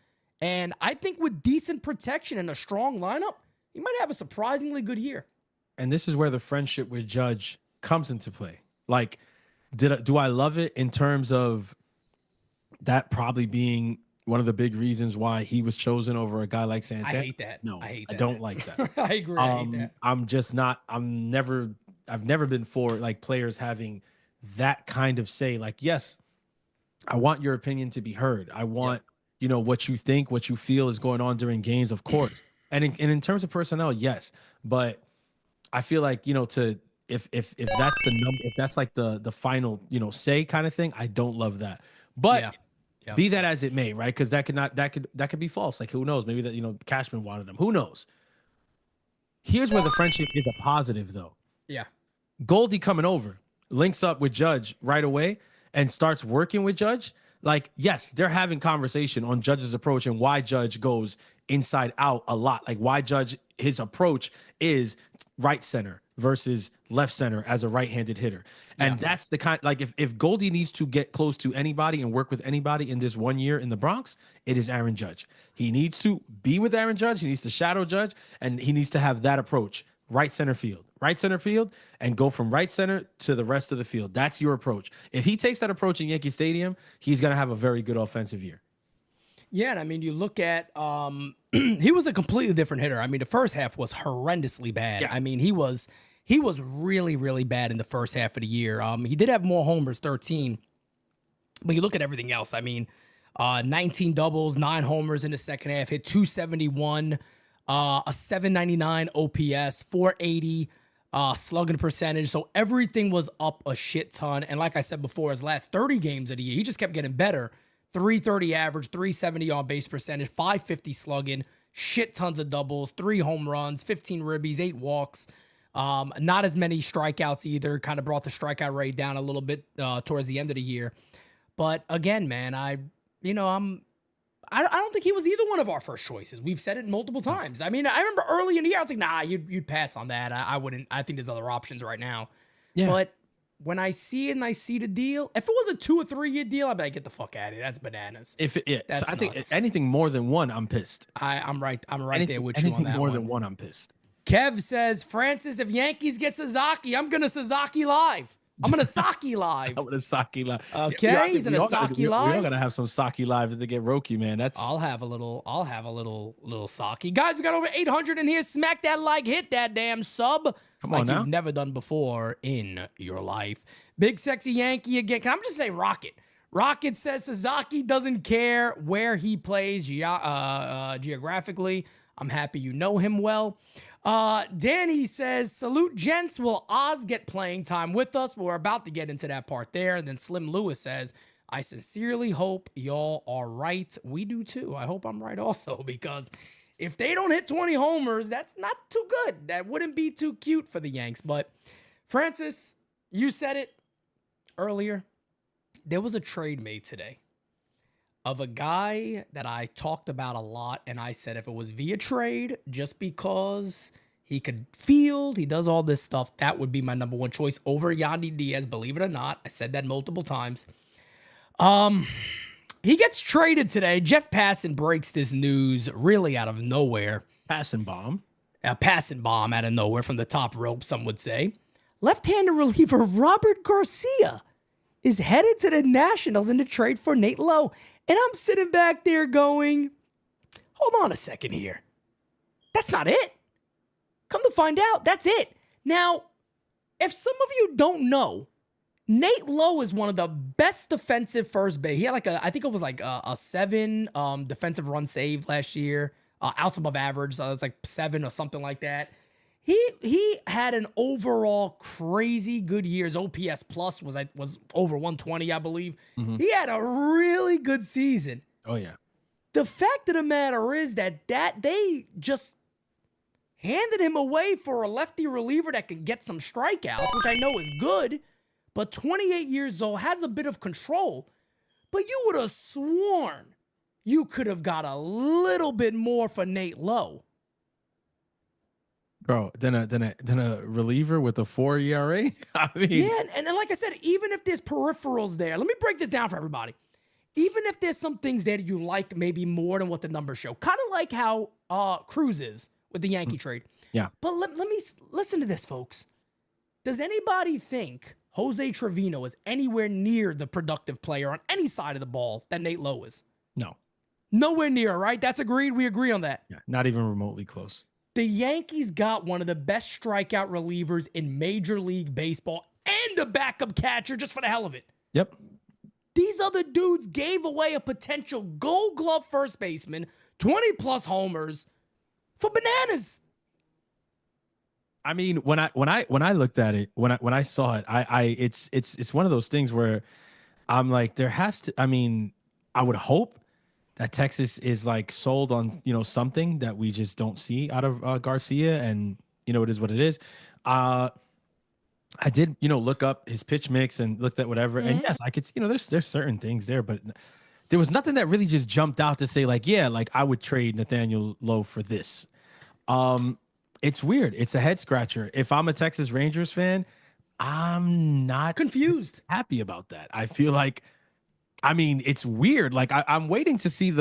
And I think with decent protection and a strong lineup, he might have a surprisingly good year. And this is where the friendship with Judge comes into play. Like, do I love it in terms of that probably being one of the big reasons why he was chosen over a guy like Santana? I hate that. No, I hate that. I don't like that. I agree. I hate that. I've never been for like players having that kind of say. Like, yes, I want your opinion to be heard. I want, what you think, what you feel is going on during games, of course. And in terms of personnel, yes. But I feel like, if that's the number, if that's like the final, say kind of thing, I don't love that. But be that as it may, right? Because that could be false. Like, who knows? Maybe that, Cashman wanted him. Who knows? Here's where the friendship is a positive, though. Yeah. Goldy coming over, links up with Judge right away and starts working with Judge. Like, yes, they're having conversation on Judge's approach and why Judge goes inside out a lot. Like, why Judge, his approach is right center versus left center as a right-handed hitter. And that's the kind, like, if Goldy needs to get close to anybody and work with anybody in this 1 year in the Bronx, it is Aaron Judge. He needs to be with Aaron Judge. He needs to shadow Judge, and he needs to have that approach. Right center field, right center field and go from right center to the rest of the field. That's your approach. If he takes that approach in Yankee Stadium, he's going to have a very good offensive year. Yeah, and I mean, you look at he was a completely different hitter. I mean, the first half was horrendously bad. Yeah. I mean, he was really, really bad in the first half of the year. He did have more homers, 13, but you look at everything else. I mean, 19 doubles, 9 homers in the second half, hit 271, a 799 OPS, 480 slugging percentage. So everything was up a shit ton. And like I said before, his last 30 games of the year, he just kept getting better. 330 average, 370 on base percentage, 550 slugging, shit tons of doubles, 3 home runs, 15 ribbies, 8 walks. Not as many strikeouts either. Kind of brought the strikeout rate down a little bit towards the end of the year. But again, man, I don't think he was either one of our first choices. We've said it multiple times. I mean, I remember early in the year, I was like, nah, you'd pass on that. I wouldn't. I think there's other options right now. Yeah. But when I see it and I see the deal, if it was a 2 or 3 year deal, I'd be like, get the fuck out of here. That's bananas. So I think anything more than one, I'm pissed. I'm right there with you on Anything that more one. than one, I'm pissed. Kev says, Francis, if Yankees get Sasaki, I'm gonna Sasaki live. I'm gonna Saki live. I'm gonna Saki live. Okay, he's in a Saki live. We're gonna have some Saki live to get Roki, man. That's I'll have a little Saki. Guys, we got over 800 in here. Smack that like, hit that damn sub. Come on now. You've never done before in your life. Big sexy Yankee again. Can I just say Rocket? Rocket says Sasaki doesn't care where he plays geographically. I'm happy you know him well. Danny says, salute gents. Will Oz get playing time with us? We're about to get into that part there. And then Slim Lewis says, I sincerely hope y'all are right. We do too. I hope I'm right also, because if they don't hit 20 homers, that's not too good. That wouldn't be too cute for the Yanks. But Francis, you said it earlier. There was a trade made today of a guy that I talked about a lot, and I said if it was via trade, just because he could field, he does all this stuff, that would be my number one choice over Yandy Diaz, believe it or not. I said that multiple times. He gets traded today. Jeff Passan breaks this news really out of nowhere. passing bomb. A passing bomb out of nowhere from the top rope, some would say. Left-handed reliever Robert Garcia is headed to the Nationals in the trade for Nate Lowe. And I'm sitting back there going, hold on a second here. That's not it. Come to find out, that's it. Now, if some of you don't know, Nate Lowe is one of the best defensive first base. He had I think it was a 7 defensive run save last year. Outs above average, so it was like 7 or something like that. He had an overall crazy good year. His OPS plus was over 120, I believe. Mm-hmm. He had a really good season. Oh yeah. The fact of the matter is that they just handed him away for a lefty reliever that can get some strikeouts, which I know is good, but 28 years old, has a bit of control. But you would have sworn you could have got a little bit more for Nate Lowe. Bro, then a reliever with a 4 ERA. I mean, yeah, and like I said, even if there's peripherals there, let me break this down for everybody. Even if there's some things there that you like maybe more than what the numbers show, kind of like how Cruz is with the Yankee trade. Yeah. But let me listen to this, folks. Does anybody think Jose Trevino is anywhere near the productive player on any side of the ball that Nate Lowe is? No. Nowhere near, right? That's agreed. We agree on that. Yeah, not even remotely close. The Yankees got one of the best strikeout relievers in Major League Baseball and a backup catcher just for the hell of it. Yep. These other dudes gave away a potential Gold Glove first baseman, 20 plus homers for bananas. I mean, when I looked at it, when I saw it, it's one of those things where I'm like, there has to. I mean, I would hope that Texas is like sold on, something that we just don't see out of Garcia, and it is what it is. I did, look up his pitch mix and looked at whatever, and yes, I could, there's certain things there, but there was nothing that really just jumped out to say like, yeah, like I would trade Nathaniel Lowe for this. It's weird. It's a head scratcher. If I'm a Texas Rangers fan, I'm not confused, happy about that. I feel like, I mean, it's weird. Like I'm waiting to see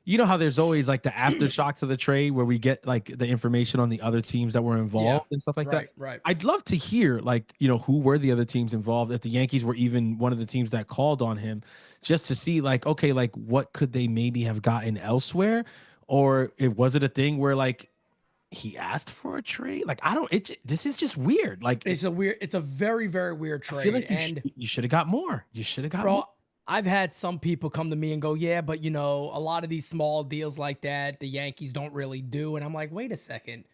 you know how there's always like the aftershocks of the trade where we get like the information on the other teams that were involved and stuff like that. Right. I'd love to hear like, who were the other teams involved, if the Yankees were even one of the teams that called on him, just to see like, okay, like what could they maybe have gotten elsewhere? Or was it a thing where like he asked for a trade? Like, this is just weird. Like it's a very, very weird trade. I feel like and you should have got more. You should have got more. I've had some people come to me and go, yeah, but a lot of these small deals like that, the Yankees don't really do. And I'm like, wait a second.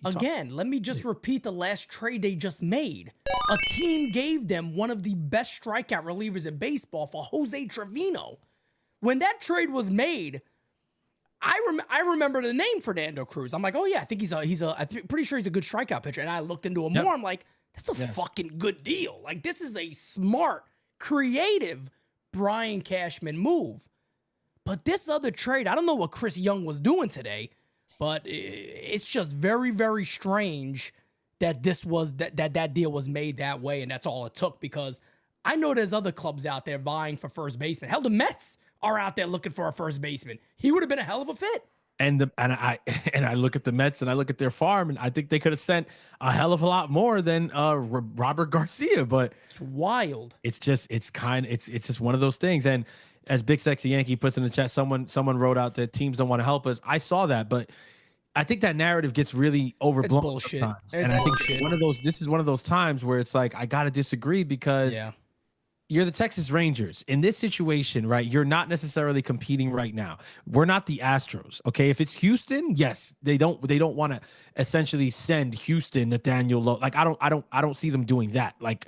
Again, let me just repeat the last trade they just made. A team gave them one of the best strikeout relievers in baseball for Jose Trevino. When that trade was made, I remember the name Fernando Cruz. I'm like, oh yeah, I think I'm pretty sure he's a good strikeout pitcher. And I looked into him more. I'm like, that's a fucking good deal. Like, this is a smart, creative Brian Cashman move. But this other trade, I don't know what Chris Young was doing today, but it's just very, very strange that that deal was made that way, and that's all it took, because I know there's other clubs out there vying for first baseman. Hell, the Mets are out there looking for a first baseman. He would have been a hell of a fit. And I look at the Mets and I look at their farm, and I think they could have sent a hell of a lot more than Robert Garcia. But it's wild. It's just one of those things. And as Big Sexy Yankee puts in the chat, someone wrote out that teams don't want to help us. I saw that, but I think that narrative gets really overblown. It's bullshit. Sometimes. And I think this is one of those times where it's like I gotta disagree, because you're the Texas Rangers. In this situation, right, you're not necessarily competing right now. We're not the Astros, okay? If it's Houston, yes, they don't want to essentially send Houston Nathaniel Lowe. Like, I don't see them doing that. Like,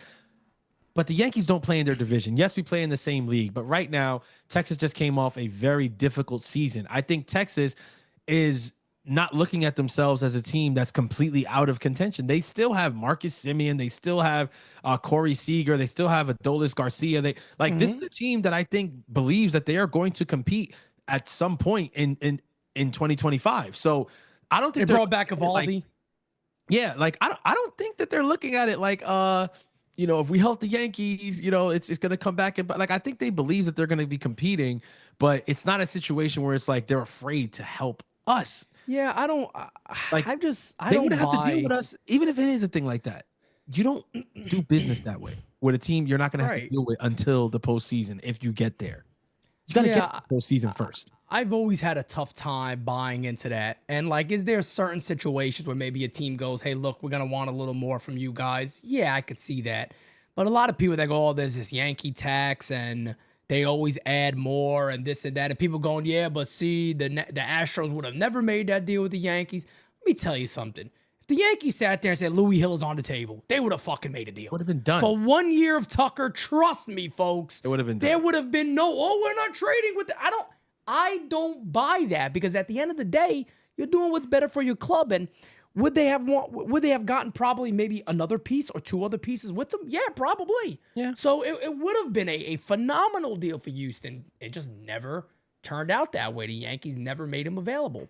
but the Yankees don't play in their division. Yes, we play in the same league, but right now, Texas just came off a very difficult season. I think Texas is not looking at themselves as a team that's completely out of contention. They still have Marcus Semien. They still have Corey Seager. They still have Adolis Garcia. This is a team that I think believes that they are going to compete at some point in 2025. So I don't think they brought back Evaldi. I don't think that they're looking at it like if we help the Yankees, it's going to come back. And like, I think they believe that they're going to be competing, but it's not a situation where it's like they're afraid to help us. Yeah, I don't. Like, I they don't would have buy. to deal with us, even if it is a thing like that. You don't do business that way with a team you're not going to have to deal with until the postseason. If you get there, you got to get to the postseason first. I've always had a tough time buying into that. And like, is there certain situations where maybe a team goes, hey, look, we're going to want a little more from you guys? Yeah, I could see that. But a lot of people that go, oh, there's this Yankee tax and they always add more and this and that. And people going, yeah, but see, the Astros would have never made that deal with the Yankees. Let me tell you something. If the Yankees sat there and said Louis Hill is on the table, they would have fucking made a deal. Would have been done. For 1 year of Tucker, trust me, folks. It would have been done. There would have been we're not trading with I don't buy that, because at the end of the day, you're doing what's better for your club. And would they have gotten probably maybe another piece or two other pieces with them? Yeah, probably. Yeah. So it would have been a phenomenal deal for Houston. It just never turned out that way. The Yankees never made him available.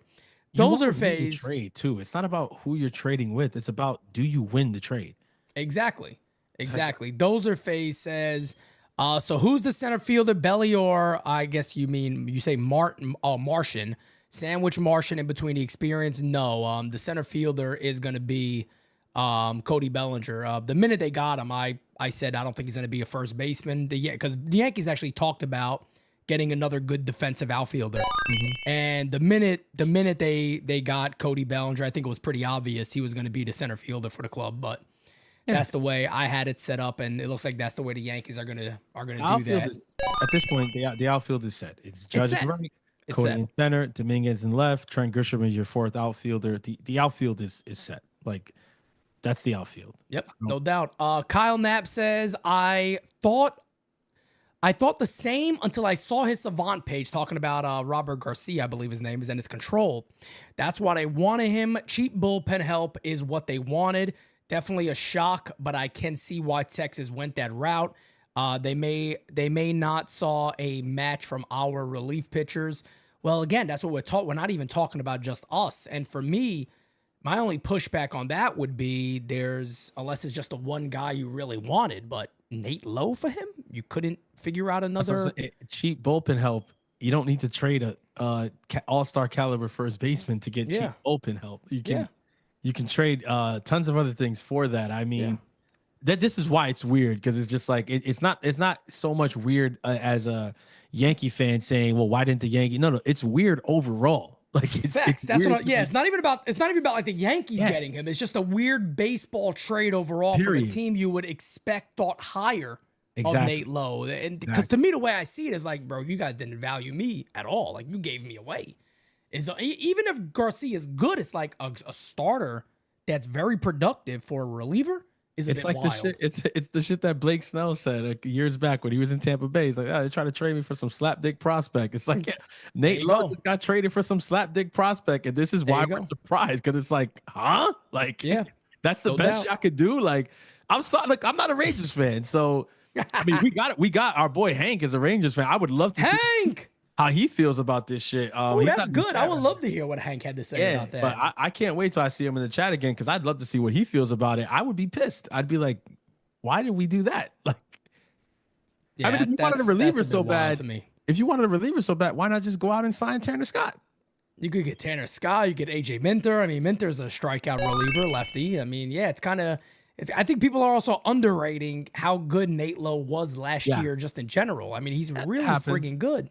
Those are phase trade too. It's not about who you're trading with. It's about, do you win the trade? Exactly. Those are phase says, so who's the center fielder, Belly, or I guess you say Martian? Sandwich Martian in between the experience? No. The center fielder is going to be Cody Bellinger. The minute they got him, I said I don't think he's going to be a first baseman. Because the Yankees actually talked about getting another good defensive outfielder. Mm-hmm. And the minute they got Cody Bellinger, I think it was pretty obvious he was going to be the center fielder for the club. But that's the way I had it set up, and it looks like that's the way the Yankees are gonna do that. At this point, the outfield is set. It's Judge in right, Cody in center, Dominguez in left, Trent Grisham is your fourth outfielder. The outfield is set. Like, that's the outfield. Yep, no doubt. Kyle Knapp says, I thought the same until I saw his Savant page talking about Robert Garcia, I believe his name is, and his control. That's what I wanted him. Cheap bullpen help is what they wanted. Definitely a shock, but I can see why Texas went that route. They may not saw a match from our relief pitchers. Well, again, that's what we're talking. We're not even talking about just us. And for me, my only pushback on that would be unless it's just the one guy you really wanted, but Nate Lowe for him, you couldn't figure out another cheap bullpen help you don't need to trade a all-star caliber first baseman to get cheap bullpen help. You can trade tons of other things for that. I mean, this is why it's weird, because it's just like it's not so much weird as a Yankee fan saying, well, why didn't the Yankee? No, it's weird overall. Like it's that's weird. what. It's not even about like the Yankees getting him. It's just a weird baseball trade overall from a team you would expect thought higher of Nate Lowe. And because to me, the way I see it is like, bro, you guys didn't value me at all. Like, you gave me away. Even if Garcia is good, it's like a starter that's very productive for a reliever. It's a bit like wild. the shit. It's the shit that Blake Snell said years back when he was in Tampa Bay. He's like, they try to trade me for some slapdick prospect. It's like Nate Lowe just got traded for some slapdick prospect, and this is why we're surprised, because it's like, huh? Like, that's the best I could do. Like, I'm sorry, like, I'm not a Rangers fan, so I mean, we got our boy Hank as a Rangers fan. I would love to see how he feels about this shit. That's good. I would love to hear what Hank had to say about that. But I can't wait till I see him in the chat again, because I'd love to see what he feels about it. I would be pissed. I'd be like, why did we do that? Like, I mean, if you wanted a reliever so bad, why not just go out and sign Tanner Scott? You could get Tanner Scott. You get AJ Minter. I mean, Minter's a strikeout reliever, lefty. I mean, it's kind of. I think people are also underrating how good Nate Lowe was last year, just in general. I mean, he's really friggin' good.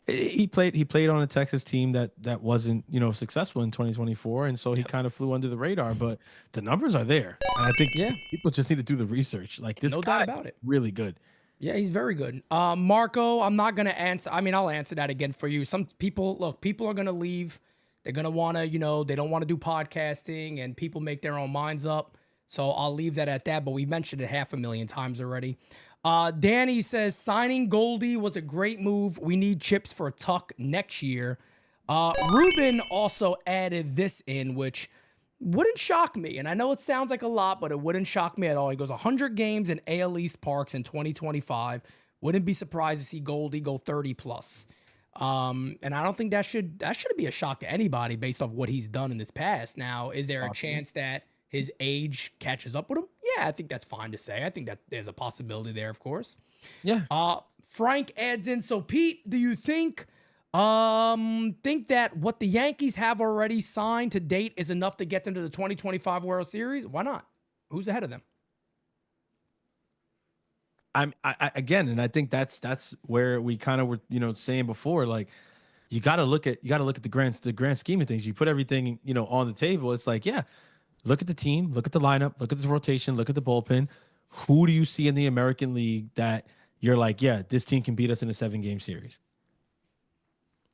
He played on a Texas team that wasn't, successful in 2024, and so he kind of flew under the radar. But the numbers are there, and I think people just need to do the research. Like, this guy, doubt about it, really good. Yeah, he's very good. Marco, I'm not gonna answer. I mean, I'll answer that again for you. Some people are gonna leave. They're gonna want to, they don't want to do podcasting, and people make their own minds up. So I'll leave that at that. But we mentioned it 500,000 times already. Danny says signing Goldy was a great move. We need chips for Tuck next year. Ruben also added this in, which wouldn't shock me. And I know it sounds like a lot, but it wouldn't shock me at all. He goes 100 games in AL East parks in 2025. Wouldn't be surprised to see Goldy go 30 plus. And I don't think that should be a shock to anybody based off what he's done in this past. Now, is there a chance that his age catches up with him? Yeah, I think that's fine to say. I think that there's a possibility there, of course. Yeah. Frank adds in, so Pete, do you think that what the Yankees have already signed to date is enough to get them to the 2025 World Series? Why not? Who's ahead of them? I again, and I think that's where we kind of were, saying before, like, you got to look at the grand scheme of things. You put everything, on the table. It's like, look at the team, look at the lineup, look at the rotation, look at the bullpen. Who do you see in the American League that you're like, this team can beat us in a 7-game series?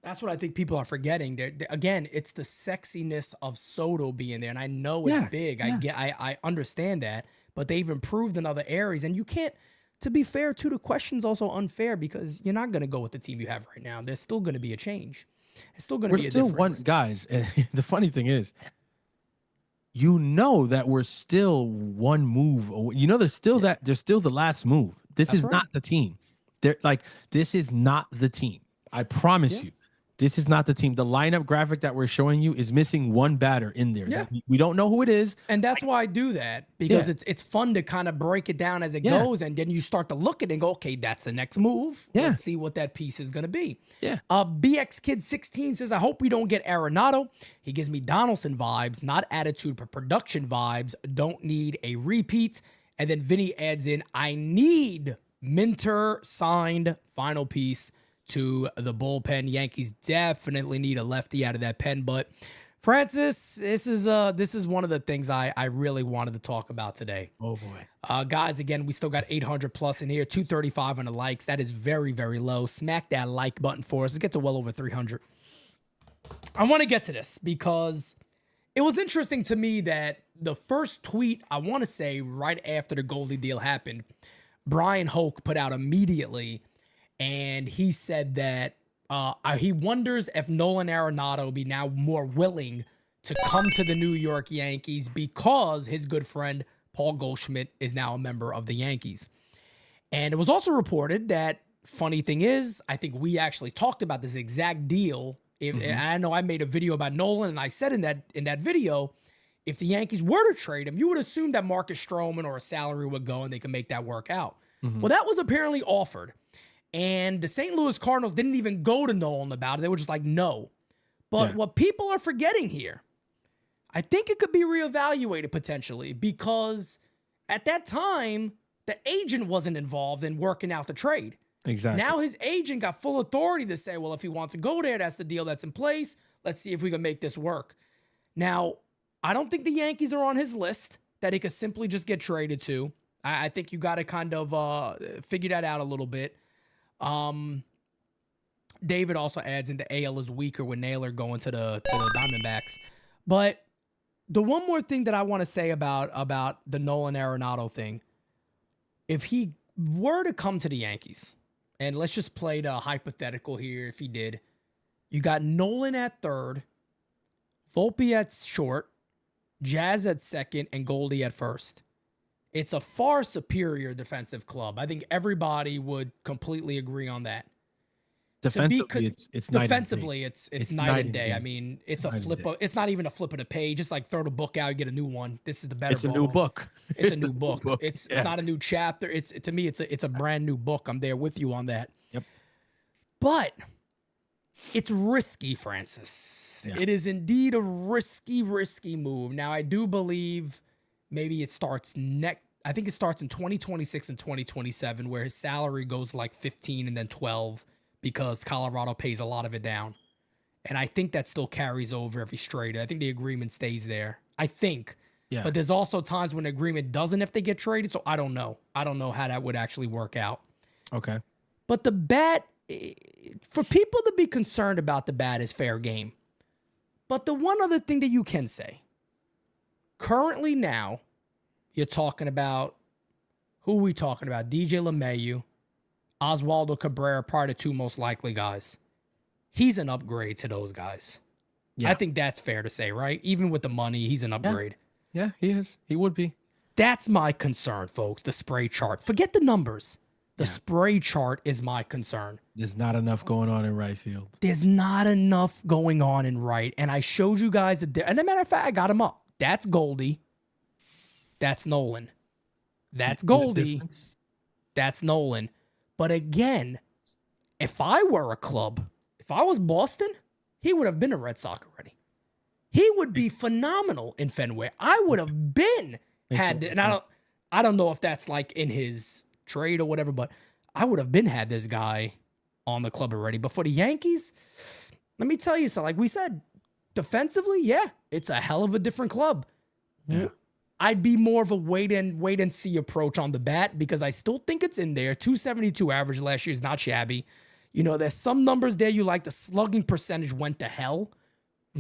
That's what I think people are forgetting. Again, it's the sexiness of Soto being there, and I know it's big. I understand that, but they've improved in other areas, and you can't. To be fair, too, the question's also unfair because you're not going to go with the team you have right now. There's still going to be a change. It's still going to be a difference. Guys, the funny thing is, that we're still one move away. There's still the last move. This is not the team. This is not the team. I promise you. This is not the team. The lineup graphic that we're showing you is missing one batter in there. Yeah. We don't know who it is. And that's why I do that, because it's fun to kind of break it down as it goes, and then you start to look at it and go, okay, that's the next move. Yeah. Let's see what that piece is going to be. Yeah. BX Kid 16 says, I hope we don't get Arenado. He gives me Donaldson vibes, not attitude, but production vibes. Don't need a repeat. And then Vinny adds in, I need Minter signed final piece to the bullpen. Yankees definitely need a lefty out of that pen. But Francis, this is one of the things I really wanted to talk about today. Oh boy. Guys, again, we still got 800 plus in here, 235 on the likes. That is very, very low. Smack that like button for us. Let's get to well over 300. I want to get to this because it was interesting to me that the first tweet, I want to say right after the Goldy deal happened, Brian Hoke put out immediately, and he said that he wonders if Nolan Arenado will be now more willing to come to the New York Yankees because his good friend Paul Goldschmidt is now a member of the Yankees. And it was also reported that, funny thing is, I think we actually talked about this exact deal. I know I made a video about Nolan, and I said in that video, if the Yankees were to trade him, you would assume that Marcus Stroman or a salary would go and they could make that work out. Well, that was apparently offered. And the St. Louis Cardinals didn't even go to Nolan about it. They were just like, no. But what people are forgetting here, I think it could be reevaluated potentially, because at that time, the agent wasn't involved in working out the trade. Exactly. Now his agent got full authority to say, well, if he wants to go there, that's the deal that's in place. Let's see if we can make this work. Now, I don't think the Yankees are on his list that he could simply just get traded to. I think you got to kind of figure that out a little bit. David also adds into AL is weaker with Naylor going to the Diamondbacks. But the one more thing that I want to say about the Nolan Arenado thing, if he were to come to the Yankees, and let's just play the hypothetical here, if he did, you got Nolan at third, Volpe at short, Jazz at second, and Goldy at first. It's a far superior defensive club. I think everybody would completely agree on that. Defensively, it's night defensively, and day. it's night and day. I mean, it's a flip. It's not even a flip of the page. Just like throw the book out, get a new one. This is the better. It's a new book. It's a new book. It's not a new chapter. It's to me, it's a brand new book. I'm there with you on that. Yep. But it's risky, Francis. Yeah. It is indeed a risky move. Now, I do believe maybe it starts I think it starts in 2026 and 2027, where his salary goes like 15 and then 12. Because Colorado pays a lot of it down. And I think that still carries over if he's traded. I think the agreement stays there. I think. Yeah. But there's also times when the agreement doesn't if they get traded. So I don't know. I don't know how that would actually work out. Okay. But the bat, for people to be concerned about the bat is fair game. But the one other thing that you can say, currently now, you're talking about, who are we talking about? DJ LeMahieu, Oswaldo Cabrera, probably the two most likely guys. He's an upgrade to those guys. Yeah. I think that's fair to say, right? Even with the money, he's an upgrade. Yeah, he is. He would be. That's my concern, folks, the spray chart. Forget the numbers. The spray chart is my concern. There's not enough going on in right field. There's not enough going on in right. And I showed you guys, and as a matter of fact, I got him up. That's Goldy. That's Nolan. That's Goldy. That's Nolan. But again, if I were a club, if I was Boston, he would have been a Red Sox already. He would be phenomenal in Fenway. I would have been and I don't know if that's like in his trade or whatever, but I would have been had this guy on the club already. But for the Yankees, let me tell you something. Like we said, defensively, yeah, it's a hell of a different club. Yeah. I'd be more of a wait and see approach on the bat because I still think it's in there. 272 average last year is not shabby. You know, there's some numbers there you like. The slugging percentage went to hell,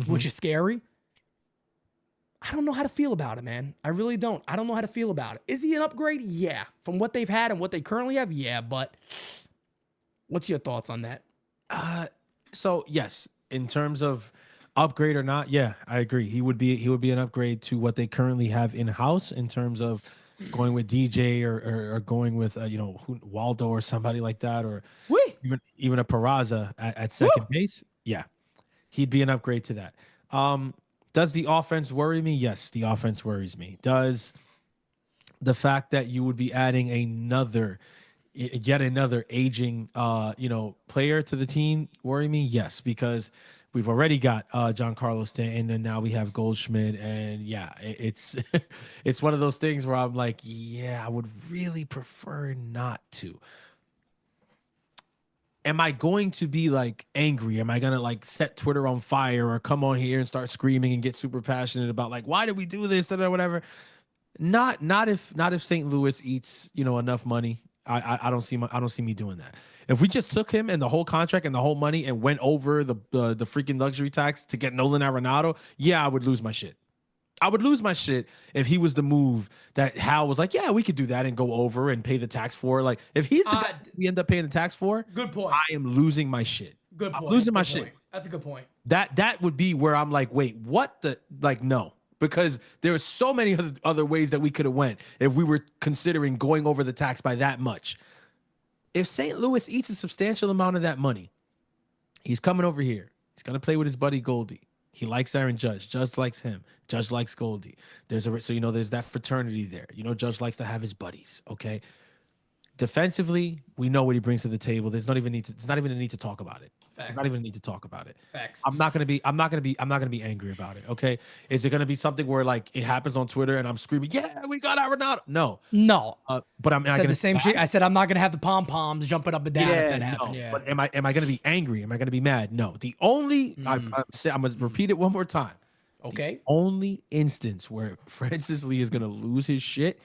which is scary. I don't know how to feel about it, man. I really don't. I don't know how to feel about it. Is he an upgrade? Yeah. From what they've had and what they currently have? Yeah. But what's your thoughts on that? So yes, in terms of upgrade or not, yeah, I agree. He would be an upgrade to what they currently have in house in terms of going with DJ or going with Waldo or somebody like that, or even a Peraza at second base. Yeah, he'd be an upgrade to that. Does the offense worry me? Yes, the offense worries me. Does the fact that you would be adding yet another aging player to the team worry me? Yes, because we've already got Giancarlo Stanton, and now we have Goldschmidt, and yeah, it's it's one of those things where I'm like, yeah, I would really prefer not to. Am I going to be like angry? Am I gonna like set Twitter on fire or come on here and start screaming and get super passionate about like, why did we do this or whatever? Not if St. Louis eats enough money. I don't see me doing that. If we just took him and the whole contract and the whole money and went over the freaking luxury tax to get Nolan Arenado, yeah, I would lose my shit. I would lose my shit if he was the move that Hal was like, yeah, we could do that and go over and pay the tax for. Like, if he's the guy we end up paying the tax for, good point. I am losing my shit. Good point. I'm losing my shit. That's a good point. That would be where I'm like, wait, what the no. Because there are so many other ways that we could have went if we were considering going over the tax by that much. If St. Louis eats a substantial amount of that money, he's coming over here. He's going to play with his buddy Goldy. He likes Aaron Judge. Judge likes him. Judge likes Goldy. There's that fraternity there. Judge likes to have his buddies, okay? Defensively, we know what he brings to the table. It's not even a need to talk about it. Facts. It's not even a need to talk about it. Facts. I'm not gonna be angry about it. Okay. Is it gonna be something where like it happens on Twitter and I'm screaming, yeah, we got Arenado? No. No. But I'm I said the same shit. I said I'm not gonna have the pom poms jumping up and down if that happened. No. Yeah. But am I gonna be angry? Am I gonna be mad? No. The only I'm gonna repeat it one more time. Okay. The only instance where Francis Lee is gonna lose his shit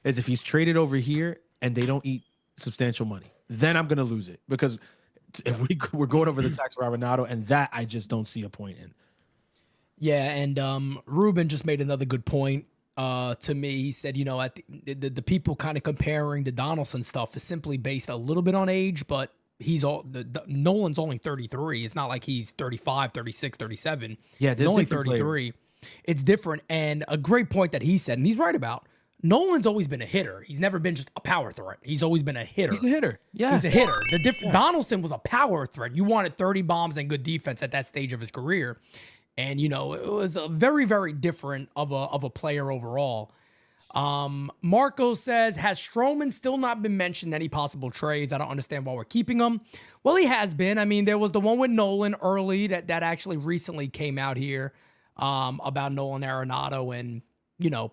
is if he's traded over here and they don't eat substantial money. Then I'm gonna lose it because if we're going over the tax for Arenado, and that I just don't see a point in. Yeah, and Ruben just made another good point to me. He said, you know, the people kind of comparing the Donaldson stuff is simply based a little bit on age, but Nolan's only 33. It's not like he's 35, 36, 37. Yeah, he's only 33. It's different. And a great point that he said, and he's right about, Nolan's always been a hitter. He's never been just a power threat. He's always been a hitter. He's a hitter. Yeah. He's a hitter. Donaldson was a power threat. You wanted 30 bombs and good defense at that stage of his career. And, you know, it was a very, very different of a player overall. Marco says, has Stroman still not been mentioned in any possible trades? I don't understand why we're keeping him. Well, he has been. I mean, there was the one with Nolan early that actually recently came out here about Nolan Arenado. And, you know,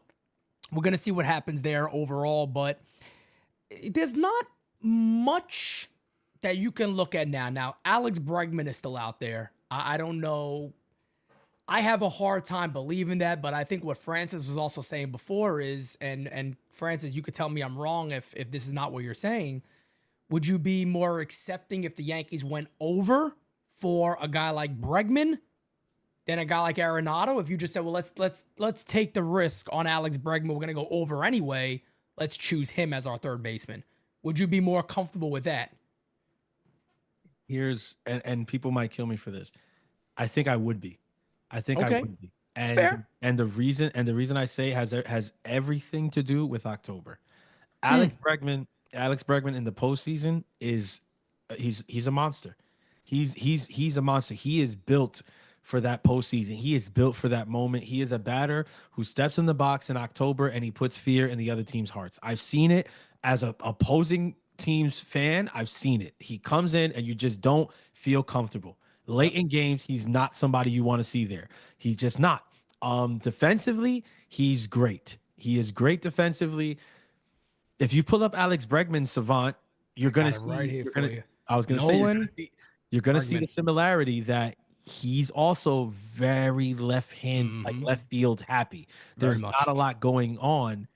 we're going to see what happens there overall. But there's not much that you can look at now. Now, Alex Bregman is still out there. I don't know. I have a hard time believing that, but I think what Francis was also saying before is, and Francis, you could tell me I'm wrong if this is not what you're saying. Would you be more accepting if the Yankees went over for a guy like Bregman than a guy like Arenado? If you just said, well, let's take the risk on Alex Bregman, we're gonna go over anyway. Let's choose him as our third baseman. Would you be more comfortable with that? And people might kill me for this. I think I would be. I think I would be. And, fair. And the reason I say has everything to do with October. Alex Bregman in the postseason he's a monster. He's a monster. He is built for that postseason. He is built for that moment. He is a batter who steps in the box in October and he puts fear in the other team's hearts. I've seen it as a opposing team's fan. I've seen it. He comes in and you just don't feel comfortable. Late in games, he's not somebody you want to see there. He's just not. Defensively, he's great. He is great defensively. If you pull up Alex Bregman, Savant, you're gonna see. Right here for you. I was gonna Nolan, say you're gonna see the similarity that he's also very left field happy. There's not a lot going on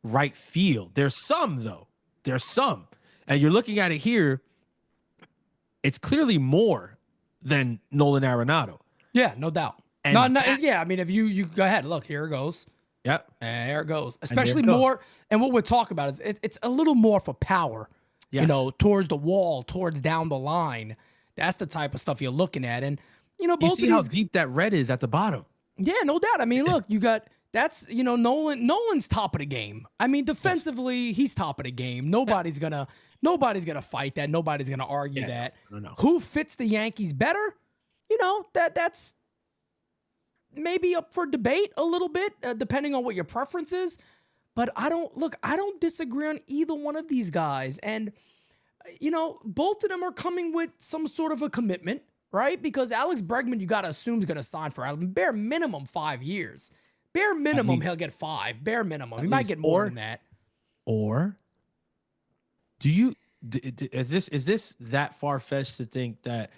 right field. There's some though. There's some, and you're looking at it here. It's clearly more than Nolan Arenado. Yeah, no doubt. And yeah, I mean, if you go ahead, look, here it goes. Yep. And here it goes. Especially more, and what we're talking about is it's a little more for power, you know, towards the wall, towards down the line. That's the type of stuff you're looking at. And, you know, both you see how deep that red is at the bottom. Yeah, no doubt. I mean, look, Nolan's top of the game. I mean, defensively, he's top of the game. Nobody's gonna fight that. Nobody's gonna argue that. No. Who fits the Yankees better? You know, that's maybe up for debate a little bit, depending on what your preference is. But I don't disagree on either one of these guys. And, you know, both of them are coming with some sort of a commitment, right? Because Alex Bregman, you got to assume, is going to sign for bare minimum 5 years. Bare minimum, he'll get 5. Bare minimum. He might get more than that. Or is this that far-fetched to think that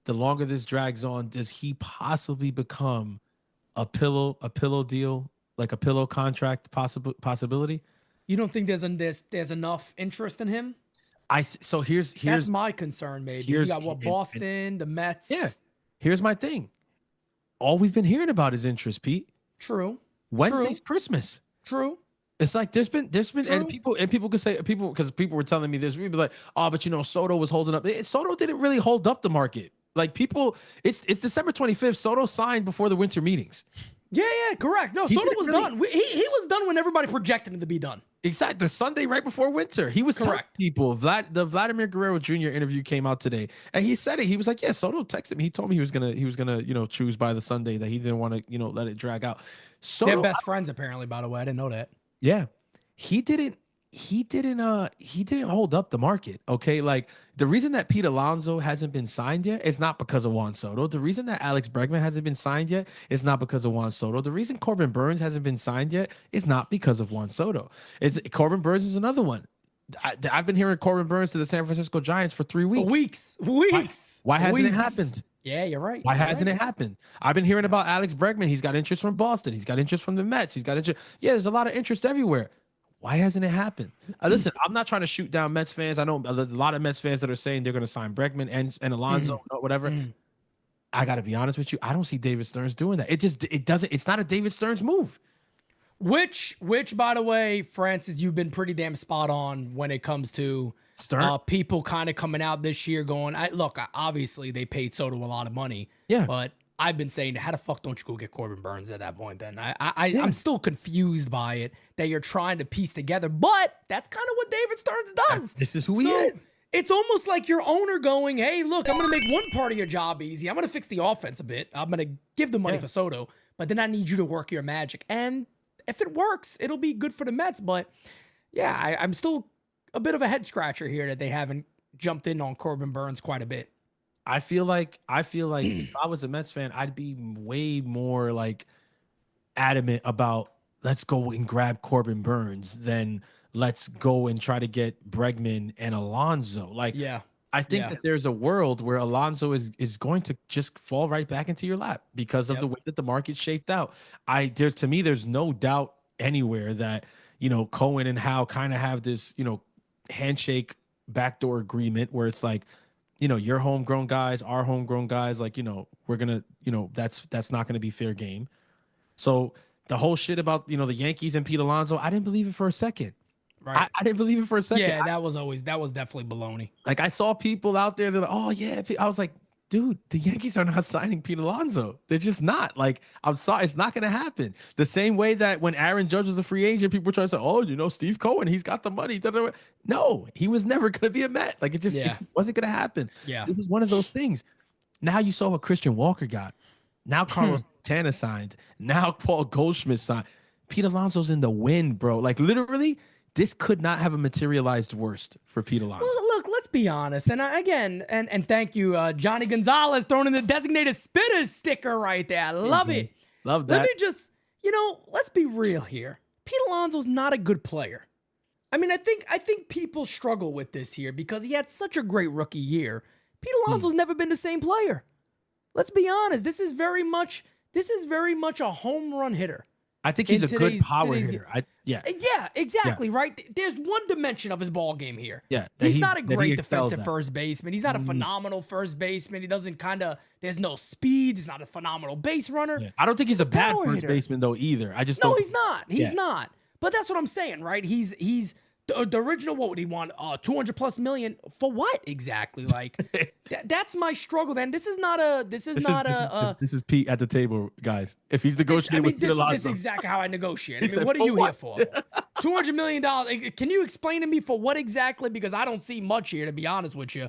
the longer this drags on, does he possibly become a pillow deal, like a pillow contract possibility? You don't think there's enough interest in him? So here's that's my concern. Maybe you got Boston, the Mets. Yeah. Here's my thing. All we've been hearing about is interest, Pete. True. Wednesday's Christmas. True. It's like there's been and people could say because people were telling me this. We'd be like, oh, but you know, Soto was holding up. Soto didn't really hold up the market. Like it's December 25th. Soto signed before the winter meetings. Yeah, correct. No, Soto was done. He was done when everybody projected him to be done. Exactly. The Sunday right before winter. He was correct. People, the Vladimir Guerrero Jr. interview came out today, and he said it. He was like, "Yeah, Soto texted me. He told me he was gonna choose by the Sunday, that he didn't want to let it drag out." They're best friends apparently. By the way, I didn't know that. Yeah, he didn't. he didn't hold up the market. Okay. Like the reason that Pete Alonso hasn't been signed yet is not because of Juan Soto. The reason that Alex Bregman hasn't been signed yet is not because of Juan Soto. The reason Corbin Burns hasn't been signed yet is not because of Juan Soto. It's Corbin Burns is another one. I've been hearing Corbin Burns to the San Francisco Giants for 3 weeks. Weeks. Why hasn't it happened? Yeah, you're right. Why hasn't it happened? I've been hearing about Alex Bregman. He's got interest from Boston. He's got interest from the Mets. He's got interest. Yeah, there's a lot of interest everywhere. Why hasn't it happened? Listen, I'm not trying to shoot down Mets fans. I know there's a lot of Mets fans that are saying they're going to sign Bregman and Alonso, whatever. I got to be honest with you. I don't see David Stearns doing that. It doesn't. It's not a David Stearns move. Which, by the way, Francis, you've been pretty damn spot on when it comes to people kind of coming out this year going, look, obviously they paid Soto a lot of money. Yeah. But I've been saying, how the fuck don't you go get Corbin Burns at that point then? I'm still confused by it that you're trying to piece together, but that's kind of what David Stearns does. This is who he is. It's almost like your owner going, hey, look, I'm going to make one part of your job easy. I'm going to fix the offense a bit. I'm going to give the money for Soto, but then I need you to work your magic. And if it works, it'll be good for the Mets. But yeah, I'm still a bit of a head scratcher here that they haven't jumped in on Corbin Burns quite a bit. I feel like if I was a Mets fan, I'd be way more like adamant about let's go and grab Corbin Burns than let's go and try to get Bregman and Alonso. Like, I think that there's a world where Alonso is going to just fall right back into your lap because of the way that the market shaped out. To me, there's no doubt anywhere that, Cohen and Howe kind of have this, handshake backdoor agreement where it's like, your homegrown guys, our homegrown guys, like, we're going to, that's not going to be fair game. So the whole shit about, the Yankees and Pete Alonso, I didn't believe it for a second. Right. I didn't believe it for a second. Yeah, that was definitely baloney. Like I saw people out there that, oh yeah, I was like, dude, the Yankees are not signing Pete Alonso. They're just not. Like, I'm sorry, it's not going to happen. The same way that when Aaron Judge was a free agent, people were trying to say, oh, Steve Cohen, he's got the money. No, he was never going to be a Met. Like it wasn't going to happen. Yeah, it was one of those things. Now you saw what Christian Walker got. Now Carlos Santana signed. Now Paul Goldschmidt signed. Pete Alonso's in the wind, bro. Like literally. This could not have materialized worst for Pete Alonso. Well, look, let's be honest. And thank you, Johnny Gonzalez, throwing in the designated Spittaz sticker right there. I love it. Love that. Let me just, let's be real here. Pete Alonso's not a good player. I mean, I think people struggle with this here because he had such a great rookie year. Pete Alonso's never been the same player. Let's be honest. This is very much a home run hitter. I think he's a good power hitter. Yeah, exactly, right? There's one dimension of his ball game here. Yeah. He's not a great defensive first baseman. He's not a phenomenal first baseman. He doesn't there's no speed. He's not a phenomenal base runner. Yeah. I don't think he's a bad first baseman though either. No, he's not. He's not. But that's what I'm saying, right? He's the original, what would he want? 200 plus million for what exactly? Like that's my struggle. Then this is Pete at the table, guys. If he's negotiating with Pete Alonso, this is exactly how I negotiate. I mean, what are you here for? $200 million. Can you explain to me for what exactly? Because I don't see much here, to be honest with you.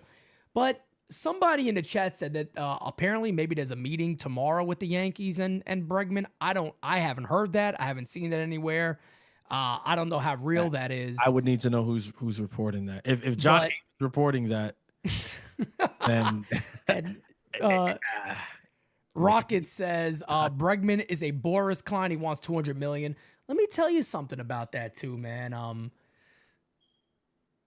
But somebody in the chat said that apparently maybe there's a meeting tomorrow with the Yankees and Bregman. I haven't heard that. I haven't seen that anywhere. I don't know how real that is. I would need to know who's reporting that. If John is reporting that, then Rocket says Bregman is a Boris Klein. He wants $200 million. Let me tell you something about that too, man.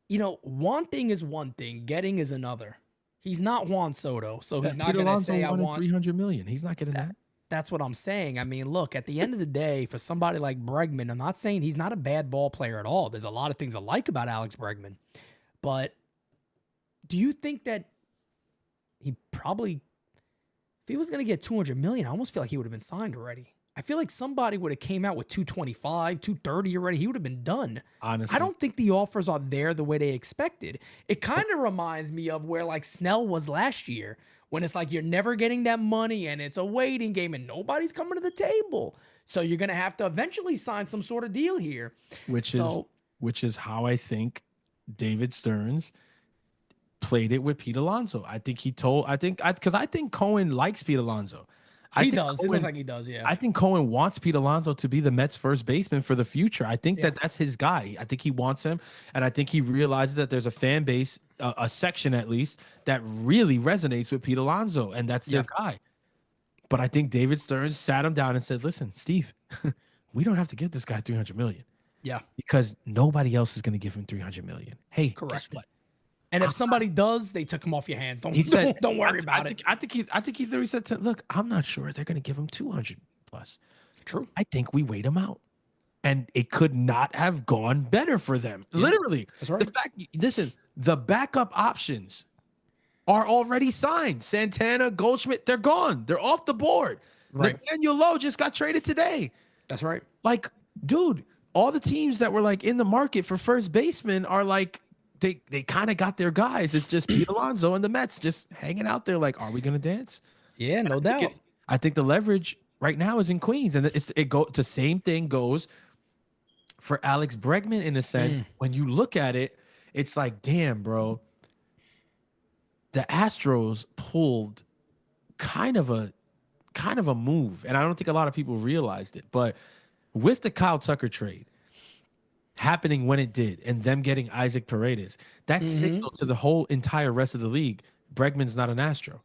Wanting is one thing, getting is another. He's not Juan Soto, so he's not going to say I want $300 million. He's not getting that. That's what I'm saying. I mean, look, at the end of the day, for somebody like Bregman, I'm not saying he's not a bad ball player at all. There's a lot of things I like about Alex Bregman. But do you think that he probably, if he was going to get $200 million, I almost feel like he would have been signed already. I feel like somebody would have came out with 225, 230 already. He would have been done. Honestly. I don't think the offers are there the way they expected. It kind of reminds me of where like Snell was last year, when it's like you're never getting that money and it's a waiting game and nobody's coming to the table. So you're going to have to eventually sign some sort of deal here. Which is how I think David Stearns played it with Pete Alonso. I think Cohen likes Pete Alonso. I He think does. He looks like he does, yeah. I think Cohen wants Pete Alonso to be the Mets first baseman for the future. I think Yeah. that's his guy. I think he wants him, and I think he realizes that there's a fan base, a section at least, that really resonates with Pete Alonso, and that's their guy. But I think David Stearns sat him down and said, "Listen, Steve, we don't have to give this guy $300 million. Yeah. Because nobody else is going to give him $300 million. Hey, Correct. guess what? And if somebody does, they took him off your hands. Don't, He said, don't worry about it. I think he literally said, look, I'm not sure they're going to give him 200 plus. True. I think we wait him out. And it could not have gone better for them. Yeah, Literally. that's right. The fact, listen, the backup options are already signed. Santana, Goldschmidt, they're gone. They're off the board. Right. Nathaniel Lowe just got traded today. That's right. Like, dude, all the teams that were like in the market for first baseman are like, they kind of got their guys. It's just Pete Alonso and the Mets just hanging out there like, are we going to dance? Yeah, no doubt. I think the leverage right now is in Queens. And the same thing goes for Alex Bregman in a sense. When you look at it, it's like, damn, bro. The Astros pulled kind of a move. And I don't think a lot of people realized it. But with the Kyle Tucker trade happening when it did and them getting Isaac Paredes, that signaled to the whole entire rest of the league, Bregman's not an Astro.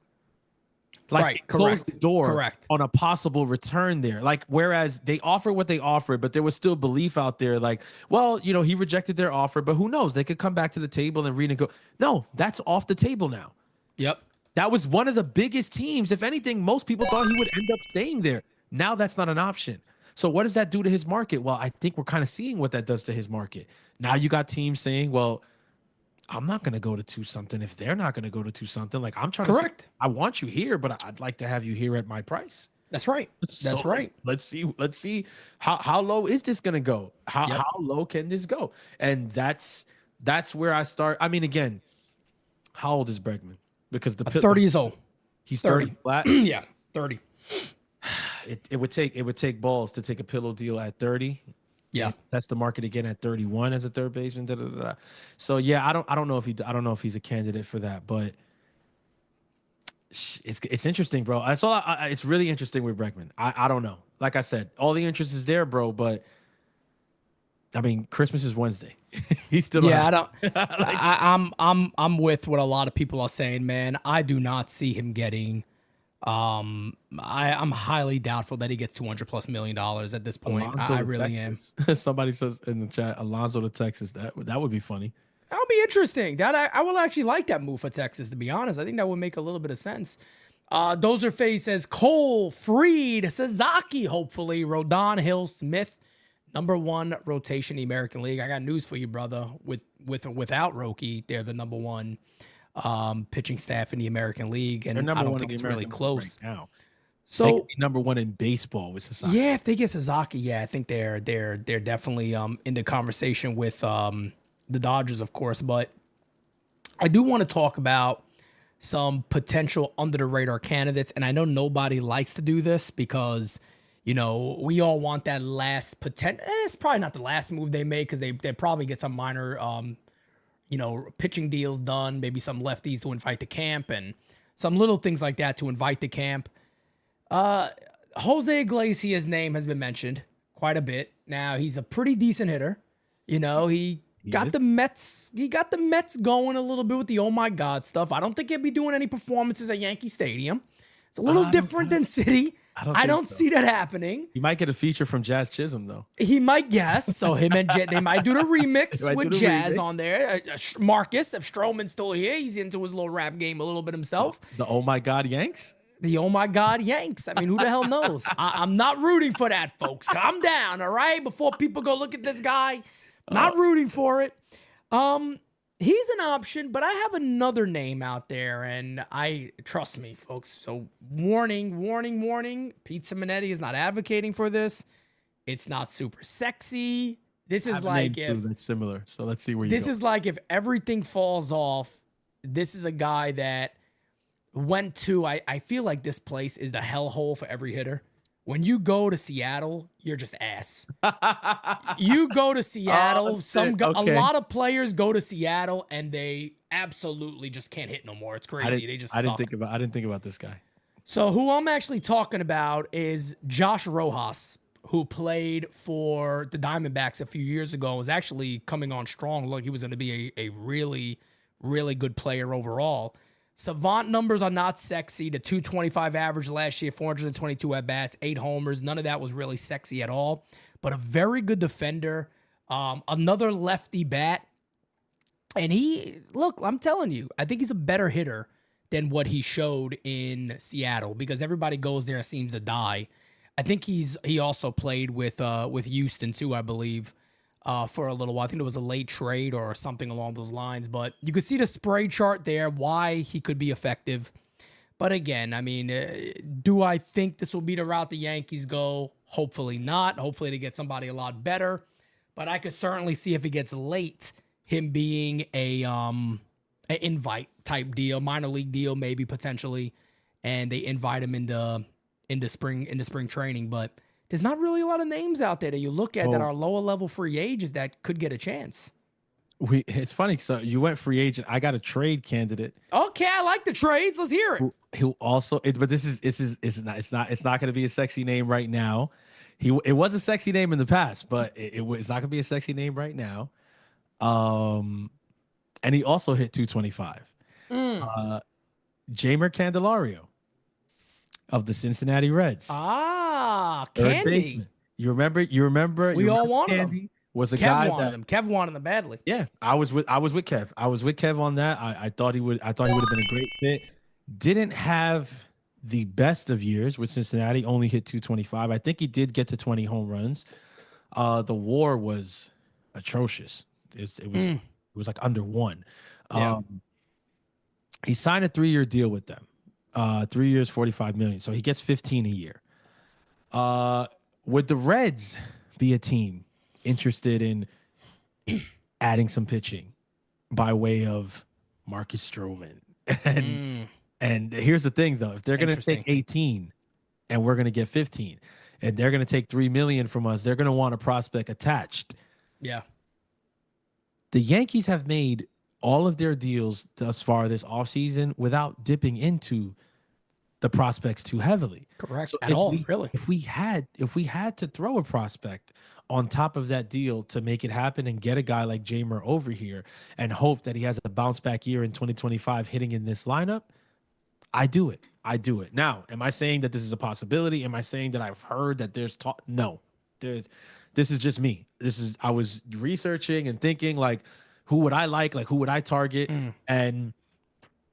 Like, Right, it closed correct, the door correct. on a possible return there. Like, whereas they offered what they offered, but there was still belief out there. Like, well, you know, he rejected their offer, but who knows? They could come back to the table and renegotiate. No, that's off the table now. Yep. That was one of the biggest teams. If anything, most people thought he would end up staying there. Now that's not an option. So what does that do to his market? Well, I think we're kind of seeing what that does to his market. Now you got teams saying, well, I'm not going to go to 2-something if they're not going to go to 2-something. Like, I'm trying Correct. to say, I want you here, but I'd like to have you here at my price. That's right. That's right. Let's see how low is this going to go? How low can this go? And that's where I start. I mean, again, how old is Bregman? Because 30 years old. He's 30 flat. Yeah, 30. It would take balls to take a pillow deal at 30. Yeah, That's the market again at 31 as a third baseman. Da, da, da, da. So yeah, I don't know if he's a candidate for that, but it's interesting, bro. That's all. It's really interesting with Bregman. I don't know. Like I said, all the interest is there, bro. But I mean, Christmas is Wednesday. He's still I don't. I'm with what a lot of people are saying, man. I do not see him getting. I'm highly doubtful that he gets $200+ million at this point. Alonso I to really Texas. Somebody says in the chat, Alonso to Texas. That would be funny. That would be interesting. That I will actually like that move for Texas, to be honest. I think that would make a little bit of sense. Dozer Face says Cole, Freed, Sasaki, hopefully, Rodon, Hill, Smith, #1 rotation in the American League. I got news for you, brother. With or without Roki, they're the #1 pitching staff in the American League, and I don't think it's really close. Right now. So they could be #1 in baseball with Sasaki. Yeah, if they get Sasaki, yeah, I think they're definitely in the conversation with the Dodgers, of course. But I do want to talk about some potential under the radar candidates, and I know nobody likes to do this because, you know, we all want that last potential. It's probably not the last move they make because they probably get some minor pitching deals done, maybe some lefties to invite to camp and some little things like that to invite to camp. Jose Iglesias' name has been mentioned quite a bit. Now, he's a pretty decent hitter. You know, he got the Mets going a little bit with the oh my God stuff. I don't think he'll be doing any performances at Yankee Stadium. It's a little different than City. I don't see that happening. He might get a feature from Jazz Chisholm, though. He might, yes. So him and they might do the remix with Jazz on there. Marcus, if Stroman's still here, he's into his little rap game a little bit himself. The oh my God Yanks? The oh my God Yanks. I mean, who the hell knows? I'm not rooting for that, folks. Calm down, all right? Before people go look at this guy. Not rooting for it. He's an option, but I have another name out there, and trust me, folks. So warning. Pete Simonetti is not advocating for this. It's not super sexy. This is like if that's similar. So let's see where this is like if everything falls off. This is a guy that went to. I feel like this place is the hellhole for every hitter. When you go to Seattle, you're just ass. You go to Seattle, a lot of players go to Seattle and they absolutely just can't hit no more. It's crazy. They just suck. I didn't think about this guy. So who I'm actually talking about is Josh Rojas, who played for the Diamondbacks a few years ago and was actually coming on strong. Look, he was going to be a really, really good player overall. Savant numbers are not sexy. The 225 average last year, 422 at-bats, 8 homers. None of that was really sexy at all. But a very good defender. Another lefty bat. And look, I'm telling you, I think he's a better hitter than what he showed in Seattle because everybody goes there and seems to die. I think he also played with Houston too, I believe, for a little while. I think it was a late trade or something along those lines. But you can see the spray chart there, why he could be effective. But again, I mean, do I think this will be the route the Yankees go? Hopefully not. Hopefully they get somebody a lot better. But I could certainly see if it gets late, him being an invite type deal, minor league deal, maybe potentially, and they invite him into spring training. But there's not really a lot of names out there that you look at that are lower level free agents that could get a chance. It's funny. So you went free agent. I got a trade candidate. Okay, I like the trades. Let's hear it. Who also, but it's not going to be a sexy name right now. It was a sexy name in the past, but it's not going to be a sexy name right now. And he also hit 225. Jamer Candelario of the Cincinnati Reds. Candy. You remember? We all wanted Candy him. Was a Kev guy wanted that him. Kev wanted him badly. Yeah, I was with Kev. I was with Kev on that. I thought he would have been a great fit. Didn't have the best of years with Cincinnati. Only hit 225. I think he did get to 20 home runs. The WAR was atrocious. It was like under 1. Yeah. He signed a 3-year deal with them. 3 years, $45 million. So he gets 15 a year. Would the Reds be a team interested in adding some pitching by way of Marcus Stroman? And here's the thing, though. If they're going to take 18 and we're going to get 15 and they're going to take $3 million from us, they're going to want a prospect attached. Yeah. The Yankees have made all of their deals thus far this offseason without dipping into the prospects too heavily. Correct. So really. If we had to throw a prospect on top of that deal to make it happen and get a guy like Jamer over here and hope that he has a bounce back year in 2025 hitting in this lineup, I do it. Now, am I saying that this is a possibility? Am I saying that I've heard that there's talk? No. This is just me. I was researching and thinking like, who would I like? Like, who would I target? And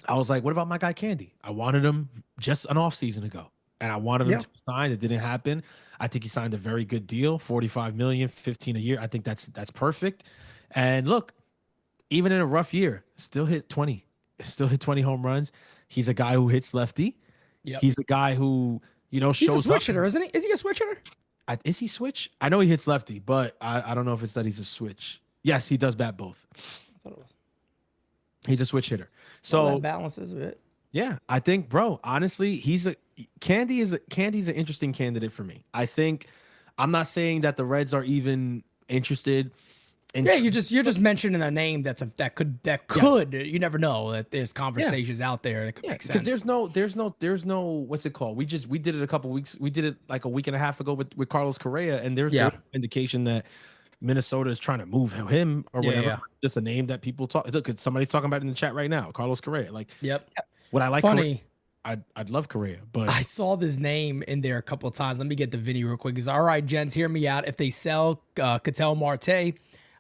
I was like, what about my guy Candy? I wanted him just an off season ago, and I wanted him to sign. It didn't happen. I think he signed a very good deal, $45 million, 15 a year. I think that's perfect. And look, even in a rough year, still hit 20 home runs. He's a guy who hits lefty. Yep. He's a guy who, shows He's a switch up. hitter, isn't he? Is he a switch hitter? Is he switch? I know he hits lefty, but I don't know if it's that he's a switch. Yes, he does bat both. I thought it was. He's a switch hitter. So So that balances a bit. yeah, I think, bro, honestly, Candy's an interesting candidate for me. I think I'm not saying that the Reds are even interested in. Yeah, you're just mentioning a name that could you never know that there's conversations out there that could make sense. There's no what's it called? We did it a couple weeks. We did it like a week and a half ago with Carlos Correa, and there's no indication that Minnesota is trying to move him or whatever. Yeah. Just a name that people talk. Look, somebody's talking about it in the chat right now. Carlos Correa. Like, Yep. Would I like Funny. Correa? I'd love Correa, but I saw this name in there a couple of times. Let me get the video real quick. It's all right, gents, hear me out. If they sell Ketel Marte,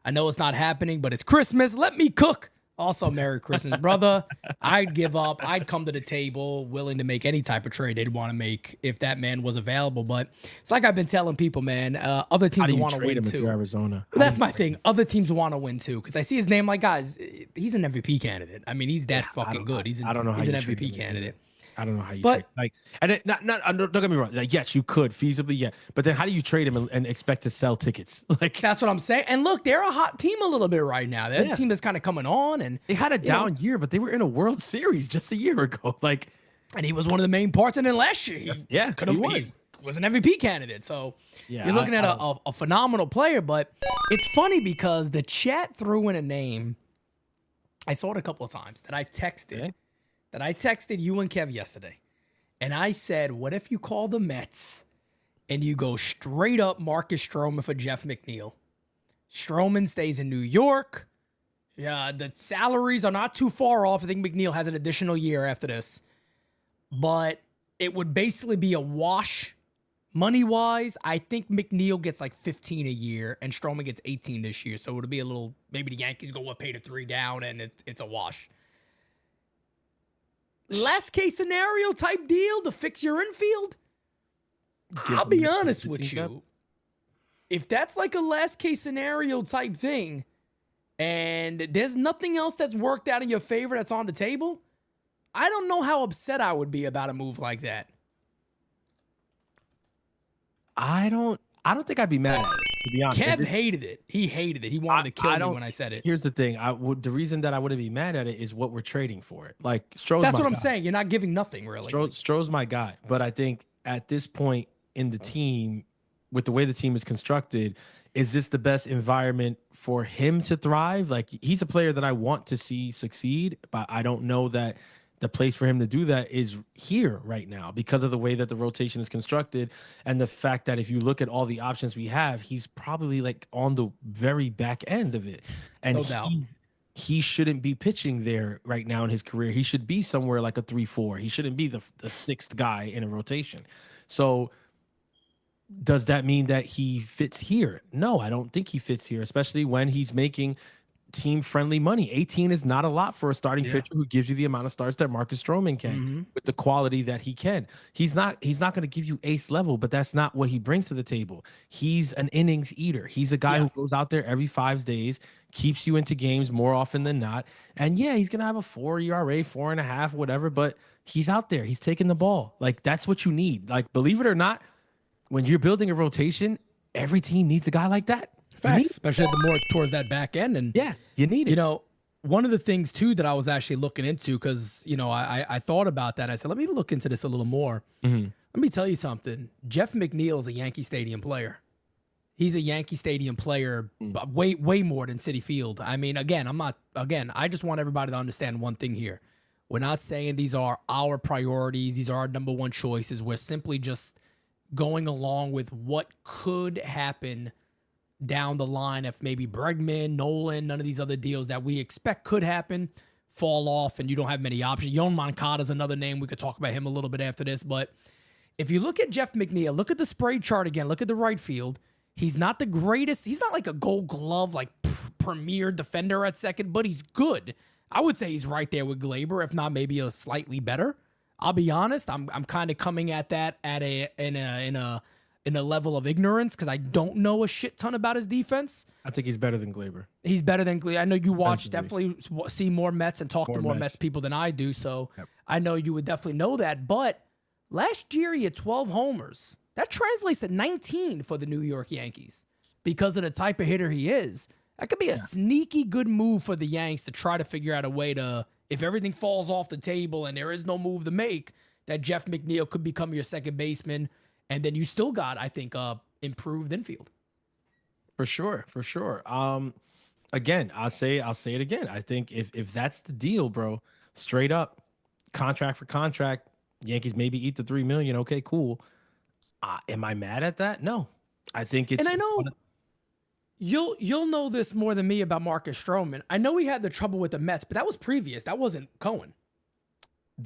I know it's not happening, but it's Christmas. Let me cook. Also, Merry Christmas, brother. I'd give up. I'd come to the table willing to make any type of trade they'd want to make if that man was available. But it's like I've been telling people, man, other teams want to win him if too. you're Arizona? That's my thing. Other teams want to win too because I see his name like, guys, he's an MVP candidate. I mean, he's that fucking good. He's an MVP candidate. I don't know how you trade. Like, and it, not don't get me wrong. Like, yes, you could feasibly, yeah. But then how do you trade him and expect to sell tickets? Like, That's what I'm saying. And look, they're a hot team a little bit right now. They're a team that's kind of coming on, and they had a down year, but they were in a World Series just a year ago. Like, and he was one of the main parts. And then last year, he was an MVP candidate. So you're looking at a phenomenal player. But it's funny because the chat threw in a name. I saw it a couple of times that I texted. Okay. That I texted you and Kev yesterday. And I said, what if you call the Mets and you go straight up Marcus Stroman for Jeff McNeil? Stroman stays in New York. Yeah, the salaries are not too far off. I think McNeil has an additional year after this. But it would basically be a wash money-wise. I think McNeil gets like 15 a year and Stroman gets 18 this year. So it would be a little, maybe the Yankees go up, pay the 3 down, and it's a wash. Last case scenario type deal to fix your infield. I'll be honest with you. If that's like a last case scenario type thing and there's nothing else that's worked out in your favor that's on the table, I don't know how upset I would be about a move like that. I don't think I'd be mad at it, to be honest. Kev hated it. He hated it. He wanted to kill me when I said it. Here's the thing. The reason that I wouldn't be mad at it is what we're trading for it. Like Stroh's That's what I'm guy. saying. You're not giving nothing, really. Stroh's my guy. But I think at this point in the team, with the way the team is constructed, is this the best environment for him to thrive? Like, he's a player that I want to see succeed, but I don't know that the place for him to do that is here right now because of the way that the rotation is constructed and the fact that if you look at all the options we have, he's probably like on the very back end of it. And No doubt. He shouldn't be pitching there right now in his career. He should be somewhere like a 3-4. He shouldn't be the 6th guy in a rotation. So does that mean that he fits here? No, I don't think he fits here, especially when he's making team-friendly money. 18 is not a lot for a starting pitcher who gives you the amount of starts that Marcus Stroman can with the quality that he can. He's not going to give you ace level, but that's not what he brings to the table. He's an innings eater. He's a guy who goes out there every 5 days, keeps you into games more often than not. And yeah, he's going to have a 4 ERA, 4.5, whatever, but he's out there. He's taking the ball. Like, that's what you need. Like, believe it or not, when you're building a rotation, every team needs a guy like that. Facts, especially the more towards that back end. And yeah, you need it. You know, one of the things too that I was actually looking into, because you know, I thought about that. I said, let me look into this a little more. Let me tell you something. Jeff McNeil is a Yankee Stadium player. He's a Yankee Stadium player, way more than Citi Field. I mean, I just want everybody to understand one thing here. We're not saying these are our priorities. These are our number one choices. We're simply just going along with what could happen down the line if maybe Bregman, Nolan, none of these other deals that we expect could happen fall off and you don't have many options. Yoan Moncada's another name. We could talk about him a little bit after this. But if you look at Jeff McNeil, look at the spray chart again, look at the right field. He's not the greatest. He's not like a gold glove, like premier defender at second, but he's good. I would say he's right there with Glaber, if not maybe a slightly better. I'll be honest. I'm kind of coming at that in a level of ignorance because I don't know a shit ton about his defense. I think he's better than Glaber. He's better than Glaber. I know you definitely see more Mets and talk to more Mets people than I do, so I know you would definitely know that. But last year he had 12 homers. That translates to 19 for the New York Yankees because of the type of hitter he is. That could be a sneaky good move for the Yanks to try to figure out a way to, if everything falls off the table and there is no move to make, that Jeff McNeil could become your second baseman. And then you still got, I think, improved infield. For sure. Again, I'll say it again. I think if that's the deal, bro, straight up, contract for contract, Yankees maybe eat the $3 million. Okay, cool. Am I mad at that? No. I think it's. And I know you'll know this more than me about Marcus Stroman. I know he had the trouble with the Mets, but that was previous. That wasn't Cohen.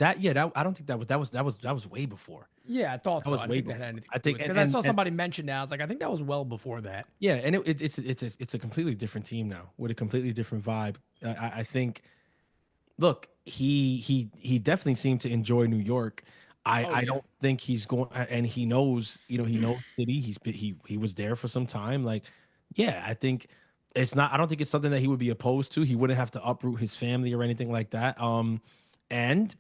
I don't think that was way before. Yeah, I thought so. I think because I saw somebody mention that. I was like, I think that was well before that. Yeah, and it's a completely different team now with a completely different vibe. I think. Look, he definitely seemed to enjoy New York. I don't think he's going, and he knows City. He was there for some time. Like, yeah, I think it's not. I don't think it's something that he would be opposed to. He wouldn't have to uproot his family or anything like that. And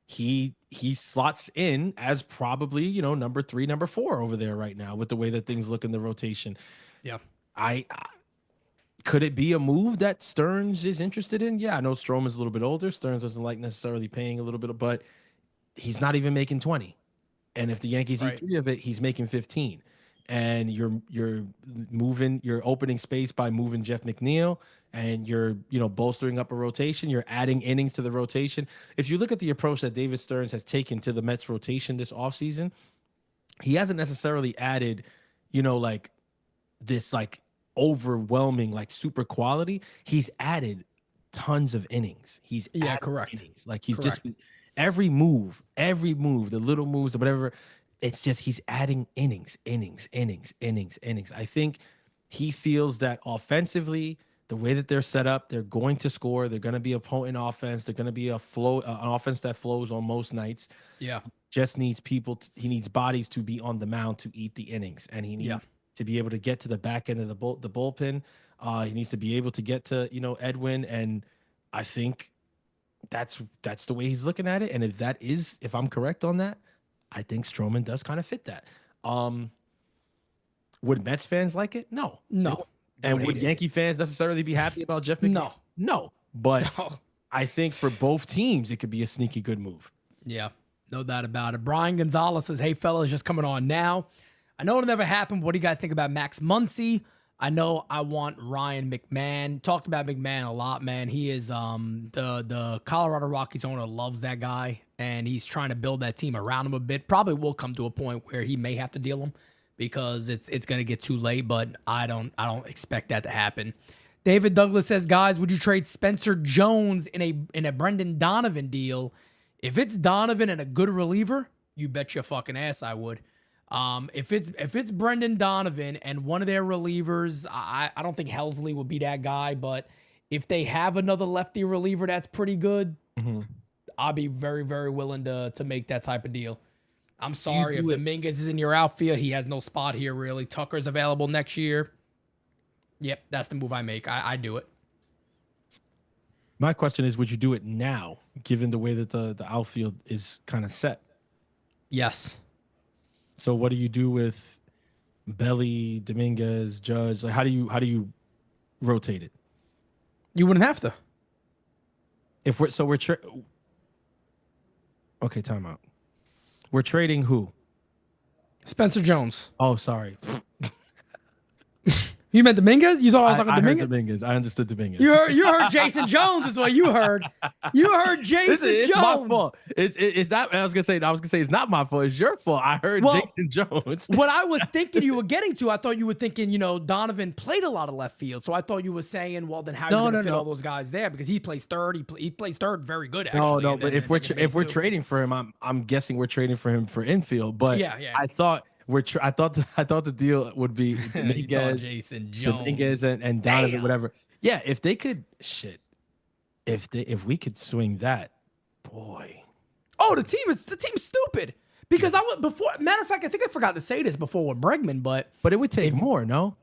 he slots in as probably, number 3, number 4 over there right now with the way that things look in the rotation. Yeah. Could it be a move that Stearns is interested in? Yeah, I know Stroman's a little bit older. Stearns doesn't like necessarily paying a little bit, but he's not even making 20. And if the Yankees eat 3 of it, he's making 15. and you're moving, you're opening space by moving Jeff McNeil, and you're bolstering up a rotation. You're adding innings to the rotation. If you look at the approach that David Stearns has taken to the Mets rotation this offseason, he hasn't necessarily added, like this like overwhelming like super quality. He's added tons of innings. He's added correct. Innings. Like he's Correct. just every move, the little moves, the whatever. It's just he's adding innings. I think he feels that offensively, the way that they're set up, they're going to score. They're going to be a potent offense. They're going to be an offense that flows on most nights. Yeah. Just needs he needs bodies to be on the mound to eat the innings, and he needs to be able to get to the back end of the bullpen. He needs to be able to get to Edwin, and I think that's the way he's looking at it. And if I'm correct on that, I think Stroman does kind of fit that. Would Mets fans like it? No. And would Yankee fans necessarily be happy about Jeff McNeil? No. But I think for both teams, it could be a sneaky good move. Yeah, no doubt about it. Brian Gonzalez says, hey, fellas, just coming on now. I know it'll never happen. What do you guys think about Max Muncy? I know I want Ryan McMahon. Talked about McMahon a lot, man. He is the Colorado Rockies owner loves that guy, and he's trying to build that team around him a bit. Probably will come to a point where he may have to deal him because it's going to get too late, but I don't expect that to happen. David Douglas says, guys, would you trade Spencer Jones in a Brendan Donovan deal? If it's Donovan and a good reliever, you bet your fucking ass I would. If it's Brendan Donovan and one of their relievers, I don't think Helsley would be that guy, but if they have another lefty reliever that's pretty good, I'll be very, very willing to make that type of deal. I'm sorry if Dominguez is in your outfield, he has no spot here really. Tucker's available next year. Yep, that's the move I make. I do it. My question is, would you do it now, given the way that the outfield is kind of set? Yes. So what do you do with Belly, Dominguez, Judge? Like, how do you rotate it? You wouldn't have to. Okay, timeout. We're trading who? Spencer Jones. Oh, sorry. You meant Dominguez? You thought I was talking Dominguez? I heard Dominguez. I understood Dominguez. You heard Jason Jones is what you heard. You heard Jason Jones. It's my fault. It's not. I was gonna say it's not my fault. It's your fault. I heard Jason Jones. What I was thinking you were getting to, I thought you were thinking, Donovan played a lot of left field, so I thought you were saying, well, then how are you gonna fit all those guys there? Because he plays third. He plays third very good. Actually, no. But if we're trading for him, I'm guessing we're trading for him for infield. But yeah. I thought. I thought the deal would be Dominguez, Jason Jones, and Donovan, whatever. Yeah, if they could, if we could swing that, boy. Oh, the team's stupid because I went before. Matter of fact, I think I forgot to say this before with Bregman, but it would take more. No,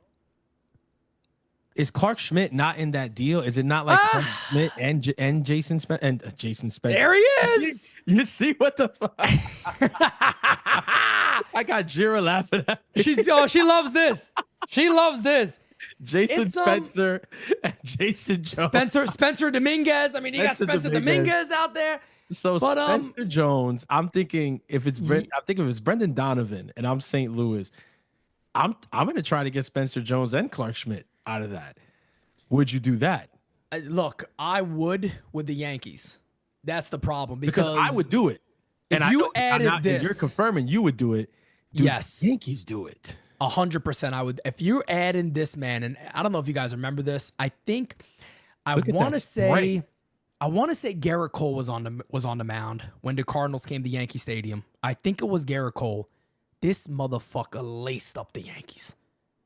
is Clark Schmidt not in that deal? Is it not like Clark Schmidt and Jason Jason Spencer? There he is. You see what the fuck? I got Jira laughing at me. She loves this. She loves this. Jason Spencer and Jason Jones. Spencer Dominguez. I mean, you got Spencer Dominguez out there. So Spencer Jones, I'm thinking if it's Brendan Donovan and I'm St. Louis, I'm gonna try to get Spencer Jones and Clark Schmidt out of that. Would you do that? Look, I would with the Yankees. That's the problem because I would do it. If you added this, you're confirming you would do it. Yes, the Yankees do it. 100%. I would. If you add in this man, and I don't know if you guys remember this. I think I want to say Garrett Cole was on the mound when the Cardinals came to Yankee Stadium. I think it was Garrett Cole. This motherfucker laced up the Yankees.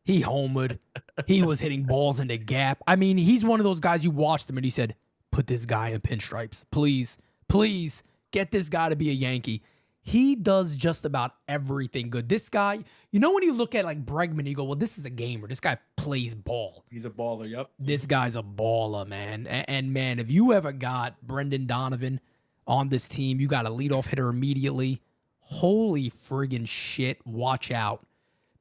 He homered. He was hitting balls in the gap. I mean, he's one of those guys you watched him and he said, "Put this guy in pinstripes, please, please." Get this guy to be a Yankee. He does just about everything good. This guy, when you look at like Bregman, you go, well, this is a gamer. This guy plays ball. He's a baller, yep. This guy's a baller, man. And man, if you ever got Brendan Donovan on this team, you got a leadoff hitter immediately. Holy friggin' shit, watch out.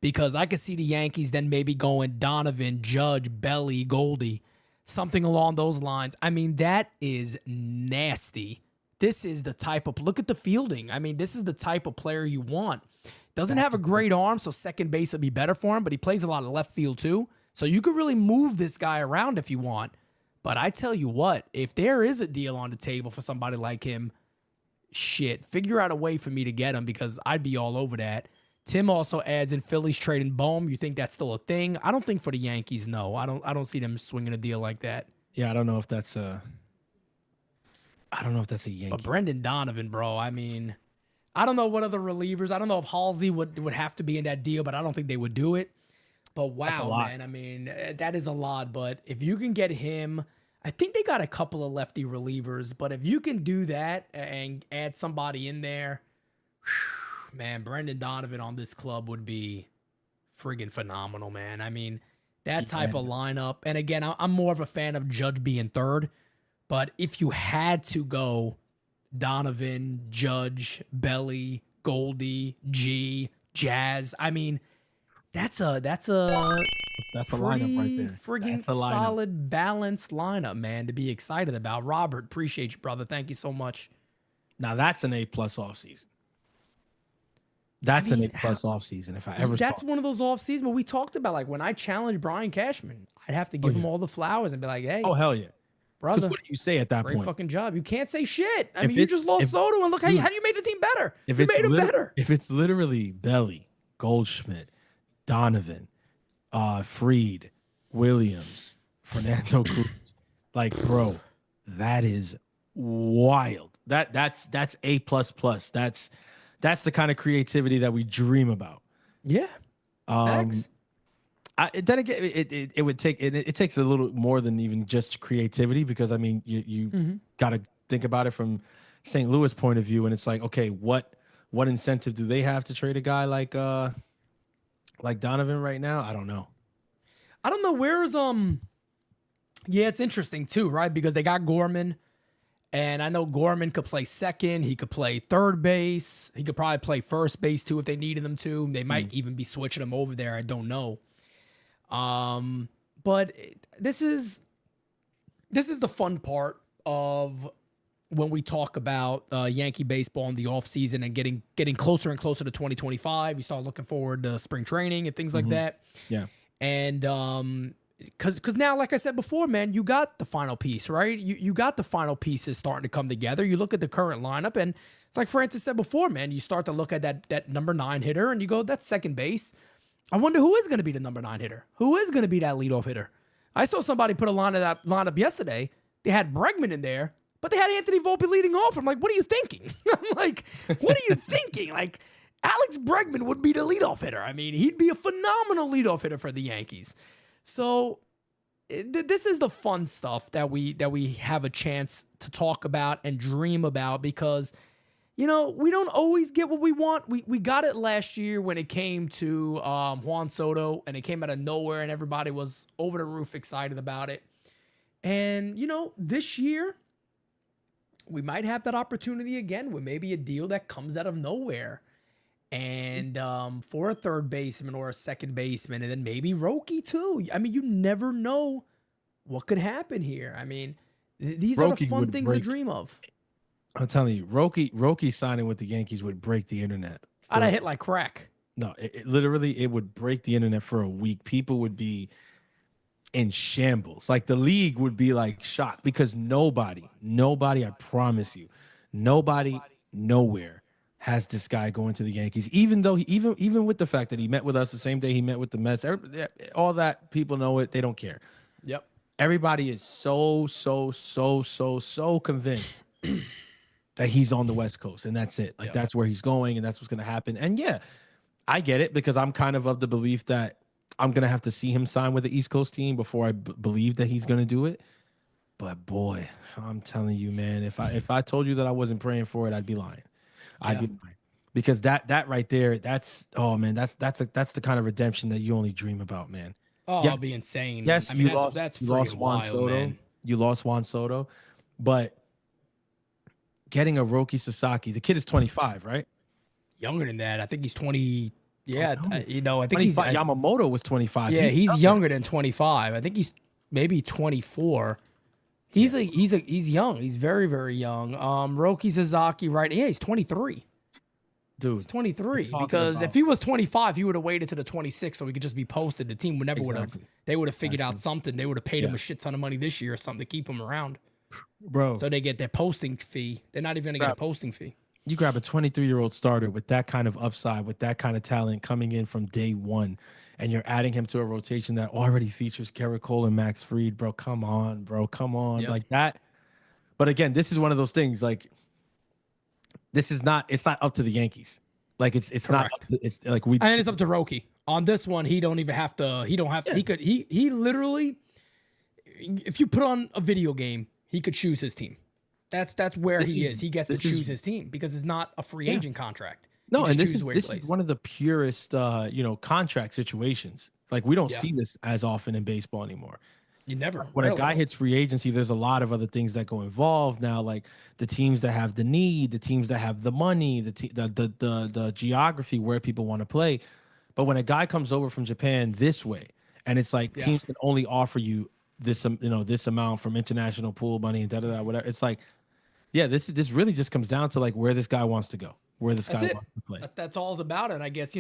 Because I could see the Yankees then maybe going Donovan, Judge, Belly, Goldy, something along those lines. I mean, that is nasty. This is the type of, look at the fielding. I mean, this is the type of player you want. Doesn't have a great arm, so second base would be better for him, but he plays a lot of left field too. So you could really move this guy around if you want. But I tell you what, if there is a deal on the table for somebody like him, shit, figure out a way for me to get him because I'd be all over that. Tim also adds in Phillies trading Bohm. You think that's still a thing? I don't think for the Yankees, no. I don't see them swinging a deal like that. Yeah, I don't know if that's a Yankee. But Brendan Donovan, bro, I mean, I don't know what other relievers. I don't know if Halsey would have to be in that deal, but I don't think they would do it. But wow, man, I mean, that is a lot. But if you can get him, I think they got a couple of lefty relievers. But if you can do that and add somebody in there, man, Brendan Donovan on this club would be friggin' phenomenal, man. I mean, that type of lineup. And again, I'm more of a fan of Judge being third. But if you had to go Donovan, Judge, Belly, Goldy, G, Jazz, I mean, that's a lineup right there. Friggin' solid, balanced lineup, man, to be excited about. Robert, appreciate you, brother. Thank you so much. Now that's an A+ offseason. That's an A+ offseason. If I ever that's one of those offseasons where we talked about, like when I challenged Brian Cashman, I'd have to give him all the flowers and be like, hey, oh hell yeah. Brother, what do you say at that great point? fucking job. You can't say shit. I mean, you just lost Soto, and look how you made the team better. You made him better. If it's literally Belly, Goldschmidt, Donovan, Freed, Williams, Fernando Cruz, like, bro, that is wild. That's A++. That's the kind of creativity that we dream about. Yeah. Then again, it would take it takes a little more than even just creativity because I mean you got to think about it from St. Louis point of view, and it's like, okay, what incentive do they have to trade a guy like Donovan right now? I don't know. Where's yeah, it's interesting too, right? Because they got Gorman, and I know Gorman could play second, he could play third base, he could probably play first base too if they needed him to. They might even be switching him over there. I don't know. But this is the fun part of when we talk about Yankee baseball in the offseason and getting closer and closer to 2025. You start looking forward to spring training and things like that. Yeah. And because now, like I said before, man, you got the final piece, right? You got the final pieces starting to come together. You look at the current lineup, and it's like Francis said before, man, you start to look at that number 9 hitter, and you go, that's second base. I wonder who is going to be the number 9 hitter. Who is going to be that leadoff hitter? I saw somebody put a lineup yesterday. They had Bregman in there, but they had Anthony Volpe leading off. I'm like, what are you thinking? I'm like, what are you thinking? Like, Alex Bregman would be the leadoff hitter. I mean, he'd be a phenomenal leadoff hitter for the Yankees. So this is the fun stuff that we have a chance to talk about and dream about because, you know, we don't always get what we want. We got it last year when it came to Juan Soto, and it came out of nowhere, and everybody was over the roof excited about it. And, you know, this year, we might have that opportunity again with maybe a deal that comes out of nowhere. And for a third baseman or a second baseman, and then maybe Roki too. I mean, you never know what could happen here. I mean, these are the fun things to dream of. I'm telling you, Roki signing with the Yankees would break the internet. I'd have hit like crack. No, it literally, it would break the internet for a week. People would be in shambles. Like the league would be like shocked because nobody, I promise you, nobody, nowhere has this guy going to the Yankees. Even though even with the fact that he met with us the same day he met with the Mets, all that, people know it. They don't care. Yep. Everybody is so convinced that he's on the West Coast and that's it. Like that's where he's going and that's what's going to happen. And yeah, I get it because I'm kind of the belief that I'm going to have to see him sign with the East Coast team before I believe that he's going to do it. But boy, I'm telling you, man, if I told you that I wasn't praying for it, I'd be lying. I'd be lying. Because that right there, that's the kind of redemption that you only dream about, man. Oh, yes, I'll be insane. Yes, I mean, you lost Juan Soto. Man. You lost Juan Soto, but getting a Roki Sasaki, the kid is 25, right? Younger than that. I think he's 20. Yeah, I think he's Yamamoto was 25. Yeah, he's younger than 25. I think he's maybe 24. He's young. He's very, very young. Roki Sasaki, right? Yeah, he's 23. dude. He's 23. talking Because about- if he was 25, he would have waited to the 26 so he could just be posted. The team would never would have. Exactly. They would have figured out something. They would have paid him Yeah. a shit ton of money this year or something to keep him around. Bro, So they get their posting fee. They're not even gonna get a posting fee. you grab a 23-year-old starter with that kind of upside, with that kind of talent coming in from day one, and you're adding him to a rotation that already features Garrett Cole and Max Fried, bro. Come on, bro. Come on. Yep. Like that. But again, this is one of those things, like, it's not up to the Yankees. Like it's not up to, it's like we And it's up to Roki. On this one, he don't even have to. He don't have. He literally. If you put on a video game, he could choose his team. That's where he is. He gets to choose his team because it's not a free agent contract. No, He and just this chooses where he is plays. one of the purest contract situations. Like we don't see this as often in baseball anymore. You never. When a guy hits free agency, there's a lot of other things that go involved now, like the teams that have the need, the teams that have the money, the geography where people want to play. But when a guy comes over from Japan this way, and it's like teams can only offer you this this amount from international pool money and whatever. It's like, yeah, this really just comes down to like where this guy wants to go, where this guy wants to play. That's all it's about. And I guess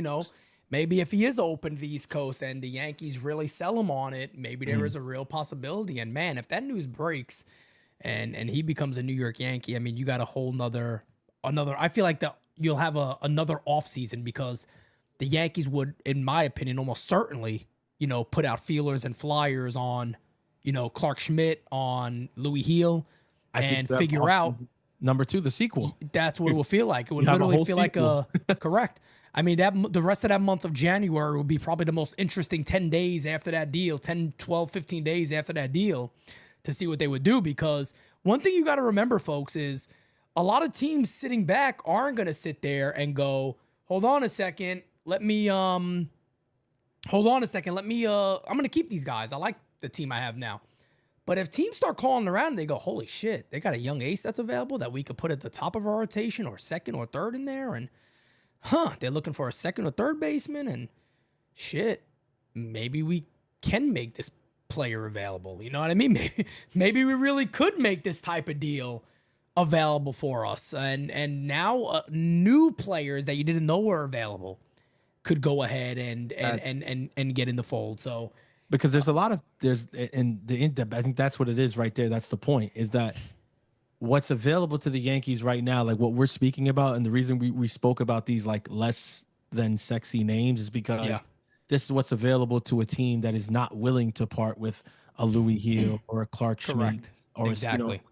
maybe if he is open to the East Coast and the Yankees really sell him on it, maybe there is a real possibility. And man, if that news breaks and he becomes a New York Yankee, I mean, you got a whole another. I feel like you'll have another offseason because the Yankees would, in my opinion, almost certainly, put out feelers and flyers on, Clark Schmidt, on Louis Heel, and figure out number 2, the sequel. That's what it will feel like. It would literally feel like correct. I mean, the rest of that month of January would be probably the most interesting 10 days after that deal, 10, 12, 15 days after that deal to see what they would do. Because one thing you got to remember, folks, is a lot of teams sitting back aren't going to sit there and go, hold on a second. I'm going to keep these guys. I like the team I have now. But if teams start calling around and they go, holy shit, they got a young ace that's available that we could put at the top of our rotation or second or third in there. And they're looking for a second or third baseman and shit, maybe we can make this player available. You know what I mean? Maybe we really could make this type of deal available for us. And now new players that you didn't know were available could go ahead and get in the fold. So because there's a lot of I think that's what it is right there. That's the point, is that what's available to the Yankees right now, like what we're speaking about, and the reason we spoke about these like less than sexy names is because this is what's available to a team that is not willing to part with a Louis Heel or a Clark Schmidt or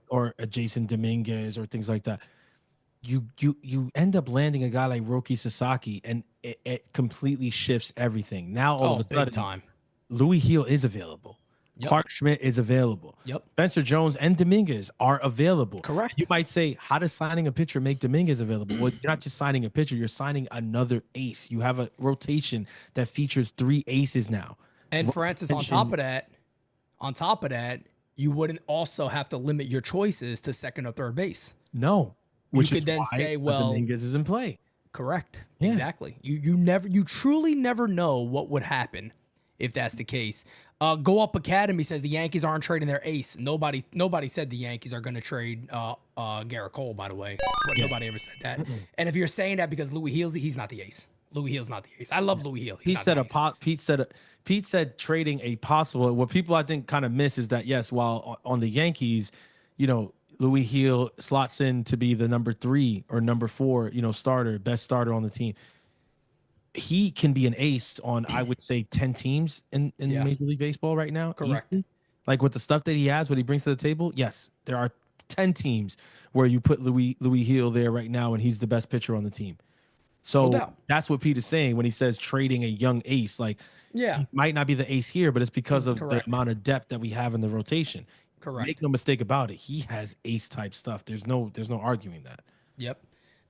or a Jason Dominguez or things like that. You end up landing a guy like Roki Sasaki, and it completely shifts everything. Now all of a sudden, Louis Heel is available. Yep. Clark Schmidt is available. Yep. Spencer Jones and Dominguez are available. Correct. You might say, how does signing a pitcher make Dominguez available? Well, you're not just signing a pitcher, you're signing another ace. You have a rotation that features 3 aces now. And Francis, on top of that, you wouldn't also have to limit your choices to second or third base. No. You could then say, well, Dominguez is in play. Correct. Yeah. Exactly. You truly never know what would happen if that's the case. Go Up Academy says the Yankees aren't trading their ace. Nobody said the Yankees are going to trade Garrett Cole, by the way. Nobody ever said that. Mm-mm. And if you're saying that because Louis Heal's he's not the ace. Louis Heal's not the ace. I love Louis Heel. Pete said trading a possible. What people I think kind of miss is that yes, while on the Yankees, Louis Heel slots in to be the number 3 or number 4, starter, best starter on the team. He can be an ace on, I would say, 10 teams in Major League Baseball right now. Correct. Easily. Like with the stuff that he has, what he brings to the table, yes, there are 10 teams where you put Louis Heel there right now, and he's the best pitcher on the team. So that's what Pete is saying when he says trading a young ace. Like, he might not be the ace here, but it's because of the amount of depth that we have in the rotation. Correct. Make no mistake about it. He has ace type stuff. There's no arguing that. Yep.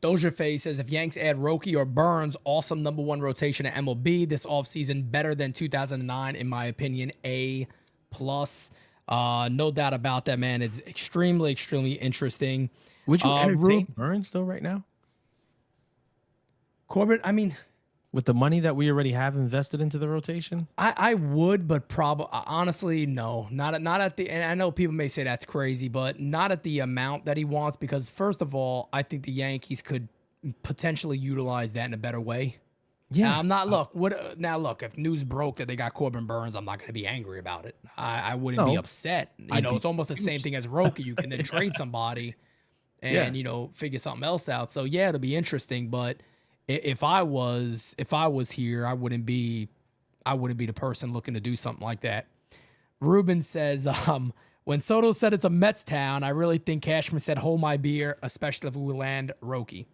Doja Faye says, if Yanks add Roki or Burns, awesome number 1 rotation at MLB this offseason, better than 2009, in my opinion, A+. No doubt about that, man. It's extremely, extremely interesting. Would you entertain Burns, though, right now? Corbin, I mean, with the money that we already have invested into the rotation? I would, but probably honestly, no. Not at the, and I know people may say that's crazy, but not at the amount that he wants, because first of all, I think the Yankees could potentially utilize that in a better way. Yeah, Now, I'm not look. If news broke that they got Corbin Burns, I'm not going to be angry about it. I wouldn't be No. upset. I'd be It's almost the same thing as Roki. You can then trade somebody and figure something else out. So yeah, it'll be interesting. But if I was here, I wouldn't be the person looking to do something like that. Ruben says, when Soto said it's a Mets town, I really think Cashman said hold my beer, especially if we land Roki.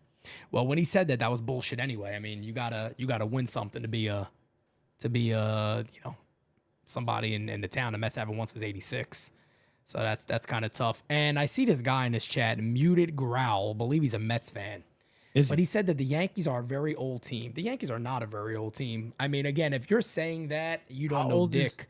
Well, when he said that was bullshit anyway. I mean, you gotta win something to be somebody in the town. The Mets haven't won since '86, so that's kind of tough. And I see this guy in this chat, Muted Growl, I believe he's a Mets fan, but he said that the Yankees are a very old team. The Yankees are not a very old team. I mean, again, if you're saying that, you don't know dick.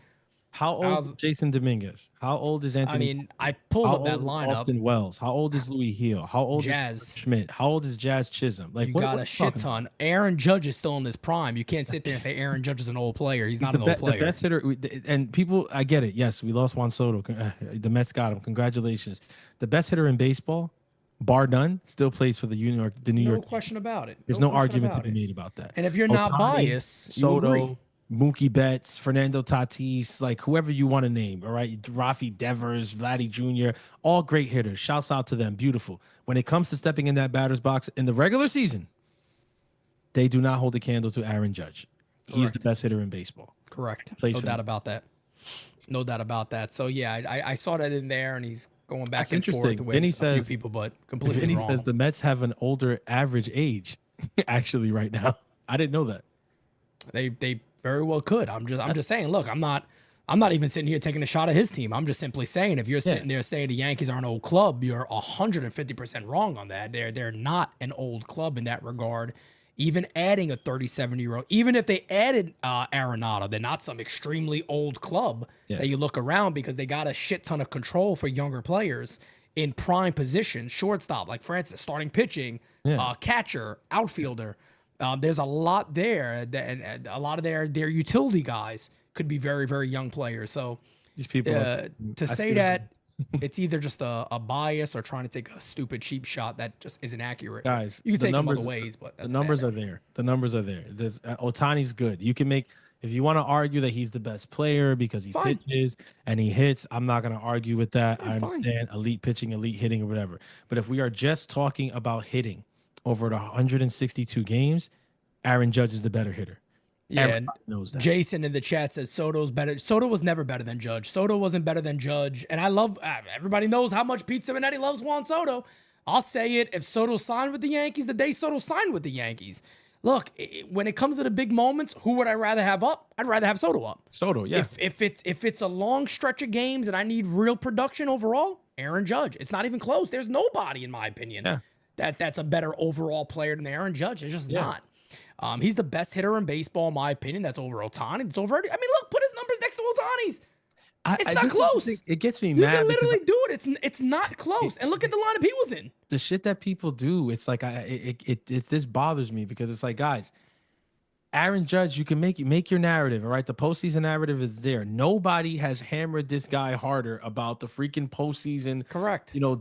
How old is Jason Dominguez? How old is Anthony? I mean, I pulled up that lineup. Austin Wells. How old is Louis Hill? How old Jazz is Schmidt? How old is Jazz Chisholm? Like, you got a shit ton. Aaron Judge is still in his prime. You can't sit there and say Aaron Judge is an old player. He's not an old player. The best hitter, and people, I get it. Yes, we lost Juan Soto. The Mets got him. Congratulations. The best hitter in baseball, bar none, still plays for the New York. No question about it. There's no argument to be made about that. And if you're not biased, you Soto, agree. Mookie Betts, Fernando Tatis, like whoever you want to name, all right? Rafi Devers, Vladdy Jr., all great hitters. Shouts out to them. Beautiful. When it comes to stepping in that batter's box in the regular season, they do not hold a candle to Aaron Judge. He's the best hitter in baseball. Correct. No doubt about that. No doubt about that. So, yeah, I saw that in there, and he's going back and forth with a few people, but completely wrong. He says the Mets have an older average age, actually, right now. I didn't know that. They very well could. I'm just saying, look, I'm not even sitting here taking a shot at his team. I'm just simply saying, if you're sitting there saying the Yankees are an old club, you're 150% wrong on that. They're not an old club in that regard. Even adding a 37-year-old, even if they added Arenado, they're not some extremely old club that you look around, because they got a shit ton of control for younger players in prime position, shortstop, like Francis, starting pitching, catcher, outfielder. There's a lot there, and a lot of their utility guys could be very, very young players. So these people to say that it's either just a bias or trying to take a stupid cheap shot that just isn't accurate. Guys, you can take them other ways, but the numbers are there. The numbers are there. Otani's good. You can make, if you want to argue that he's the best player because he pitches and he hits, I'm not going to argue with that. I understand elite pitching, elite hitting, or whatever. But if we are just talking about hitting over 162 games, Aaron Judge is the better hitter. Yeah, everybody knows that. Jason in the chat says Soto's better. Soto was never better than Judge. Soto wasn't better than Judge. And I love, everybody knows how much Pete Simonetti loves Juan Soto. I'll say it, if Soto signed with the Yankees, the day Soto signed with the Yankees. Look, when it comes to the big moments, who would I rather have up? I'd rather have Soto up. Soto, yeah. If it's a long stretch of games and I need real production overall, Aaron Judge. It's not even close. There's nobody, in my opinion, that's a better overall player than Aaron Judge. It's just not. He's the best hitter in baseball, in my opinion. That's over Ohtani. It's over. I mean, look, put his numbers next to Ohtani's. It's not close. It gets me mad. You can literally do it. It's not close. And look at the lineup he was in. The shit that people do, it's like this bothers me, because it's like, guys, Aaron Judge, you can make your narrative, all right? The postseason narrative is there. Nobody has hammered this guy harder about the freaking postseason,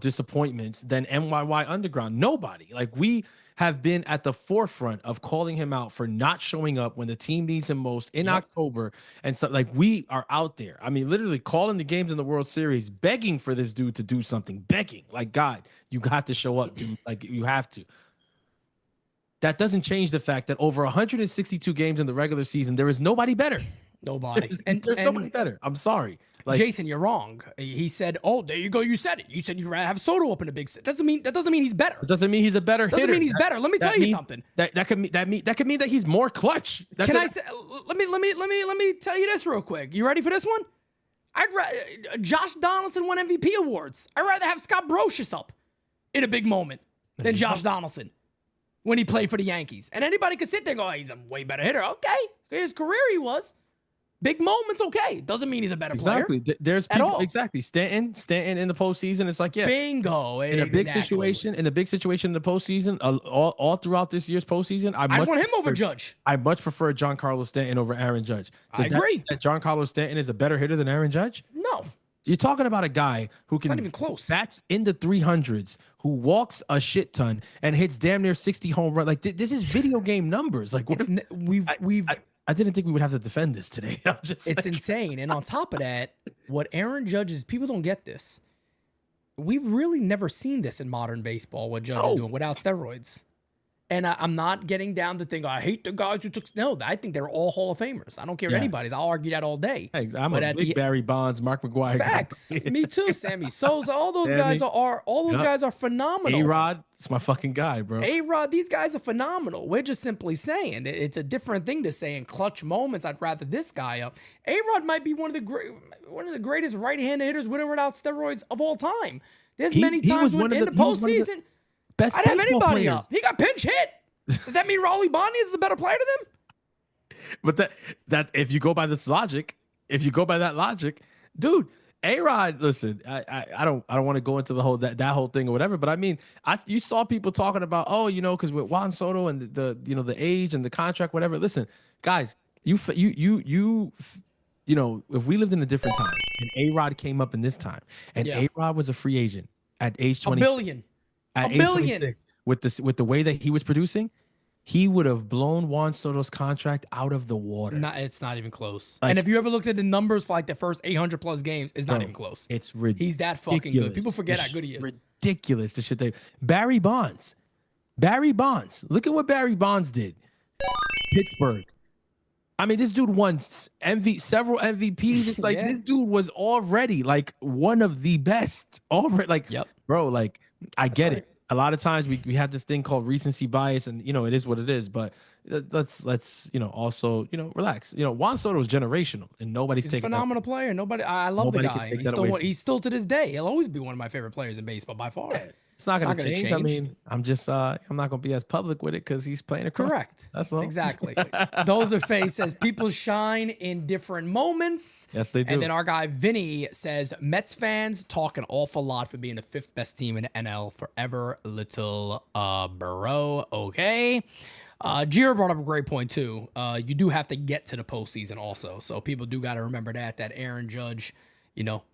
disappointments than NYY Underground. Nobody. Like, we have been at the forefront of calling him out for not showing up when the team needs him most in October. And so, like, we are out there. I mean, literally calling the games in the World Series, begging for this dude to do something, begging. Like, God, you have to show up, dude. Like, you have to. That doesn't change the fact that over 162 games in the regular season, there is nobody better. Nobody. There's nobody better. I'm sorry. Like, Jason, you're wrong. He said, "Oh, there you go. You said it. You said you'd rather have Soto up in a big set." That doesn't mean he's better. It doesn't mean he's a better hitter. Doesn't mean he's better. Let me tell you something. That could mean that he's more clutch. Can I say? Let me tell you this real quick. You ready for this one? Josh Donaldson won MVP awards. I'd rather have Scott Brosius up in a big moment than Josh Donaldson when he played for the Yankees. And anybody could sit there and go, "Oh, he's a way better hitter." Okay, his career he was. Big moments, okay. Doesn't mean he's a better player. Exactly. There's people, exactly. Stanton in the postseason. It's like, bingo. In a big situation, in the postseason, all throughout this year's postseason, I want him over Judge. I much prefer Giancarlo Stanton over Aaron Judge. I agree. That Giancarlo Stanton is a better hitter than Aaron Judge? No. You're talking about a guy who can not even close. bats in the 300s, who walks a shit ton and hits damn near 60 home runs. Like this is video game numbers. Like what I didn't think we would have to defend this today. It's insane. And on top of that, what Aaron Judge is, people don't get this. We've really never seen this in modern baseball, what Judge is doing without steroids. And I'm not getting down to think, I hate the guys who took. No, I think they're all Hall of Famers. I don't care anybody's. I'll argue that all day. Hey, I'm a big Barry Bonds, Mark McGwire. Facts. Me too, Sammy Sosa. All those guys are phenomenal. A-Rod, it's my fucking guy, bro. A-Rod, these guys are phenomenal. We're just simply saying it's a different thing to say in clutch moments. I'd rather this guy up. A-Rod might be one of the greatest right-handed hitters with or without steroids of all time. There's many times when in the postseason. I'd have anybody players. Up. He got pinch hit. Does that mean Raul Ibanez is a better player to them? But that if you go by this logic, that logic, dude, A-Rod, listen, I don't want to go into the whole that whole thing or whatever, but I mean, you saw people talking about, because with Juan Soto and the age and the contract, whatever. Listen, guys, if we lived in a different time and A-Rod came up in this time and A-Rod was a free agent at age 20, $1 billion. At age 26, with the way that he was producing, he would have blown Juan Soto's contract out of the water. It's not even close. And if you ever looked at the numbers for like the first 800 plus games, it's not even close. It's ridiculous. He's that fucking good. People forget how good he is. Ridiculous. The shit Barry Bonds. Look at what Barry Bonds did. Pittsburgh. I mean, this dude won several MVPs. Like this dude was already like one of the best. Already, like, bro, like. I get it. A lot of times we have this thing called recency bias, and it is what it is. But let's also relax. Juan Soto is generational, and nobody's taking. He's a phenomenal player. I love the guy. He's still to this day. He'll always be one of my favorite players in baseball by far. Yeah. It's not going to change. I mean, I'm not going to be as public with it because he's playing across. Correct. That's all. Exactly. Those are Faye says people shine in different moments. Yes, they do. And then our guy Vinny says Mets fans talk an awful lot for being the 5th best team in the NL forever. Little bro. Okay. Jira brought up a great point too. You do have to get to the postseason also, so people do got to remember that Aaron Judge,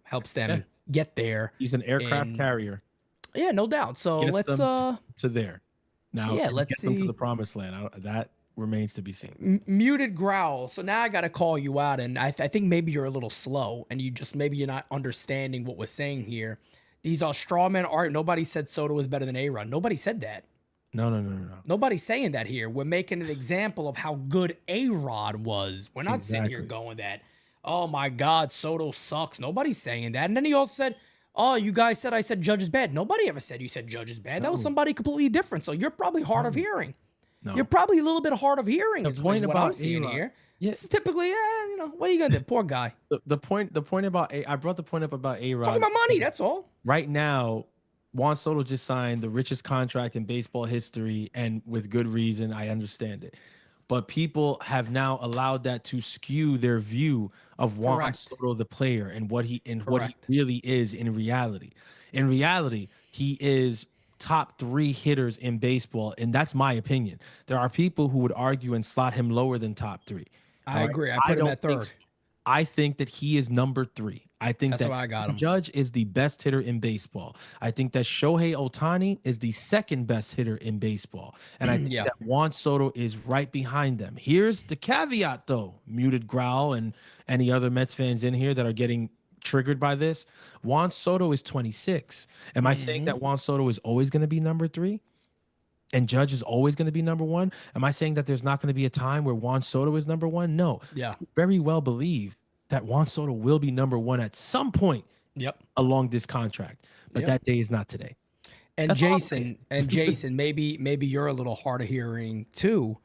helps them get there. He's an aircraft carrier. Yeah, no doubt. So let's to there. Now, let's get see. them to the promised land. That remains to be seen. Muted growl. So now I got to call you out, and I think maybe you're a little slow, and maybe you're not understanding what we're saying here. These are straw man art. Nobody said Soto was better than A-Rod. Nobody said that. No. Nobody's saying that here. We're making an example of how good A-Rod was. We're not sitting here going that, oh my God, Soto sucks. Nobody's saying that. And then he also said, oh, you guys said I said Judge is bad. Nobody ever said you said Judge is bad. That was somebody completely different. So you're probably hard of hearing. No. You're probably a little bit hard of hearing is what I'm seeing here. Yeah. This is typically, what are you going to do? Poor guy. The point about I brought the point up about A-Rod. Talking about money, that's all. Right now, Juan Soto just signed the richest contract in baseball history, and with good reason. I understand it. But people have now allowed that to skew their view of Juan Soto, the player, and what he really is in reality. In reality, he is top 3 hitters in baseball, and that's my opinion. There are people who would argue and slot him lower than top 3. I agree. I put him at 3rd. I think that he is number 3. I think that's why I got him. Judge is the best hitter in baseball. I think that Shohei Ohtani is the 2nd best hitter in baseball. And I think that Juan Soto is right behind them. Here's the caveat, though. Muted growl and any other Mets fans in here that are getting triggered by this. Juan Soto is 26. Am I saying that Juan Soto is always going to be number 3? And Judge is always going to be number 1? Am I saying that there's not going to be a time where Juan Soto is number 1? No. Yeah. I very well believe that Juan Soto will be number 1 at some point along this contract. But that day is not today. And that's Jason, maybe you're a little hard of hearing too.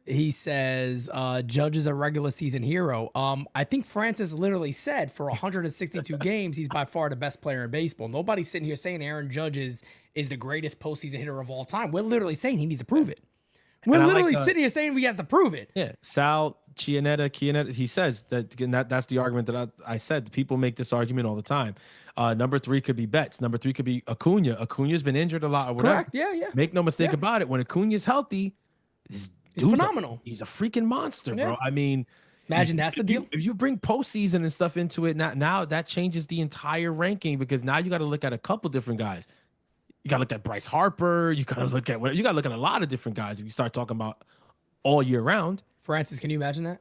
He says Judge is a regular season hero. I think Francis literally said for 162 games, he's by far the best player in baseball. Nobody's sitting here saying Aaron Judge is the greatest postseason hitter of all time. We're literally saying he needs to prove it. We're literally sitting here saying we have to prove it. Yeah, Sal Chianetta, he says that's the argument that I said. People make this argument all the time. Number 3 could be Betts. Number 3 could be Acuna. Acuna's been injured a lot or whatever. Correct. Yeah. Make no mistake about it. When Acuna's healthy, he's phenomenal. He's a freaking monster, bro. I mean, Imagine that's the deal. If you bring postseason and stuff into it, now that changes the entire ranking, because now you got to look at a couple different guys. You got to look at Bryce Harper. You got to look at a lot of different guys if you start talking about all year round. Francis, can you imagine that?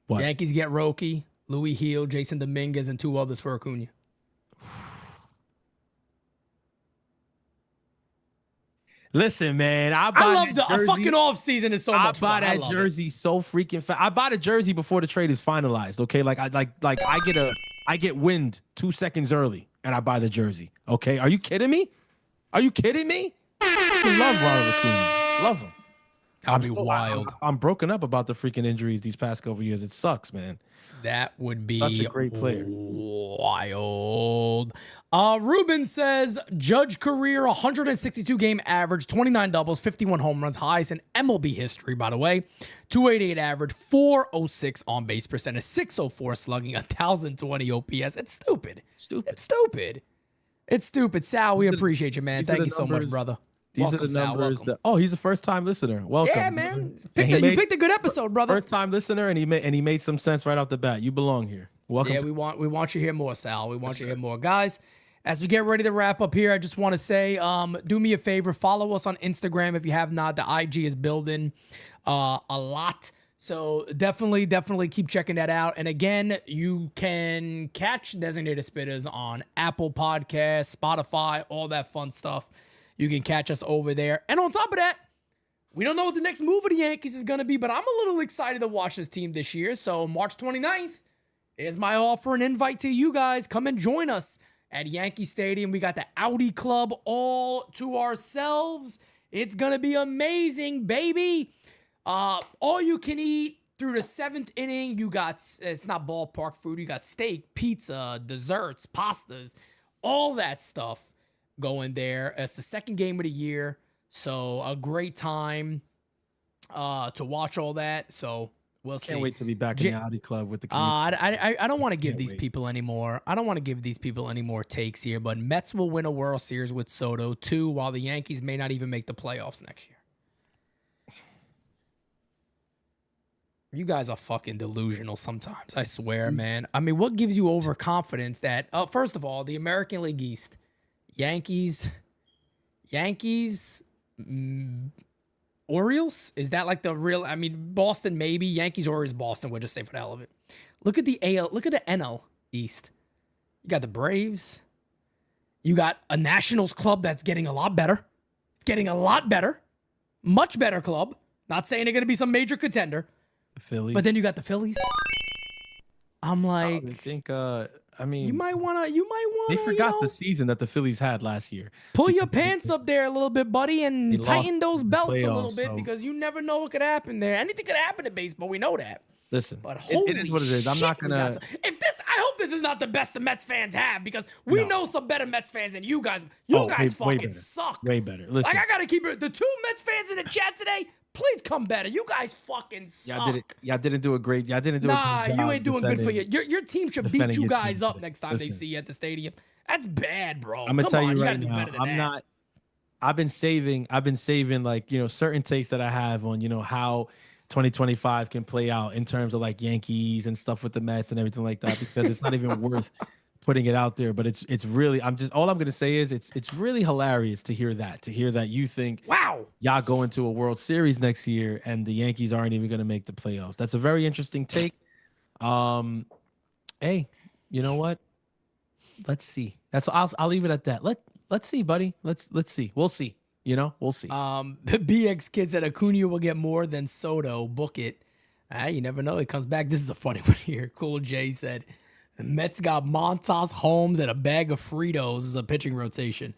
What? Yankees get Roki, Louis Heel, Jason Dominguez, and 2 others for Acuna. Listen, man, I love the fucking off season is so much fun. I buy that jersey so freaking fast. I buy the jersey before the trade is finalized. Okay, I get wind 2 seconds early, and I buy the jersey. Okay, are you kidding me? I love Ronald Acuna. Love him. That'd be wild. I'm broken up about the freaking injuries these past couple years. It sucks, man. That would be such a great player. Wild. Ruben says Judge career 162 game average, 29 doubles, 51 home runs, highest in MLB history, by the way. 288 average, 406 on base percentage, 604 slugging, 1,020 OPS. It's stupid. It's stupid. Sal, we appreciate you, man. Thank you so much, brother. These are the numbers. He's a first-time listener. Welcome. Yeah, man. You picked a good episode, brother. First-time listener, and he made some sense right off the bat. You belong here. Welcome. Yeah, we want you to hear more, Sal. We want you to hear more, guys. As we get ready to wrap up here, I just want to say, do me a favor, follow us on Instagram if you have not. The IG is building a lot. So definitely keep checking that out. And again, you can catch Designated Spittaz on Apple Podcasts, Spotify, all that fun stuff. You can catch us over there. And on top of that, we don't know what the next move of the Yankees is going to be, but I'm a little excited to watch this team this year. So March 29th is my offer and invite to you guys. Come and join us at Yankee Stadium. We got the Audi Club all to ourselves. It's going to be amazing, baby. All you can eat through the 7th inning. You got, it's not ballpark food. You got steak, pizza, desserts, pastas, all that stuff going there. It's the second game of the year, so a great time to watch all that. So we'll see. Can't wait to be back in the Audi Club with the community. I don't want to give these people any more. I don't want to give these people any more takes here, but Mets will win a World Series with Soto too, while the Yankees may not even make the playoffs next year. You guys are fucking delusional sometimes, I swear, man. I mean, what gives you overconfidence that, first of all, the American League East, Yankees, Orioles? Is that like the real? I mean, Boston maybe. Yankees, Orioles, Boston. We'll just say for the hell of it. Look at the AL. Look at the NL East. You got the Braves. You got a Nationals club that's getting a lot better. It's getting a lot better. Much better club. Not saying they're going to be some major contender. The Phillies. But then you got the Phillies. I'm like, I think. I mean, you might wanna. They forgot the season that the Phillies had last year. Pull your pants up there a little bit, buddy, and tighten those belts a little bit, so. Because you never know what could happen there. Anything could happen in baseball. We know that. Listen, but it is what it is. I'm not gonna. I hope this is not the best the Mets fans have, because we know some better Mets fans than you guys. You guys fucking suck. Way better. Listen, like, I gotta keep it. The 2 Mets fans in the chat today, please come better. You guys fucking suck. Y'all didn't do a great. Y'all didn't do. Nah, you ain't doing good for you. Your team should beat you guys up next time they see you at the stadium. That's bad, bro. I'm gonna tell you right now. I'm not. I've been saving like, certain takes that I have on, how 2025 can play out in terms of like Yankees and stuff with the Mets and everything like that, because it's not even worth putting it out there. But it's really, all I'm gonna say is it's really hilarious to hear that you think, wow, y'all go into a World Series next year and the Yankees aren't even gonna make the playoffs. That's a very interesting take. Hey, you know what? Let's see. I'll leave it at that. Let's see, buddy. Let's see. We'll see. We'll see. BX Kid said Acuna will get more than Soto. Book it. You never know. He comes back. This is a funny one here. Cool J said the Mets got Montas, Holmes, and a bag of Fritos as a pitching rotation.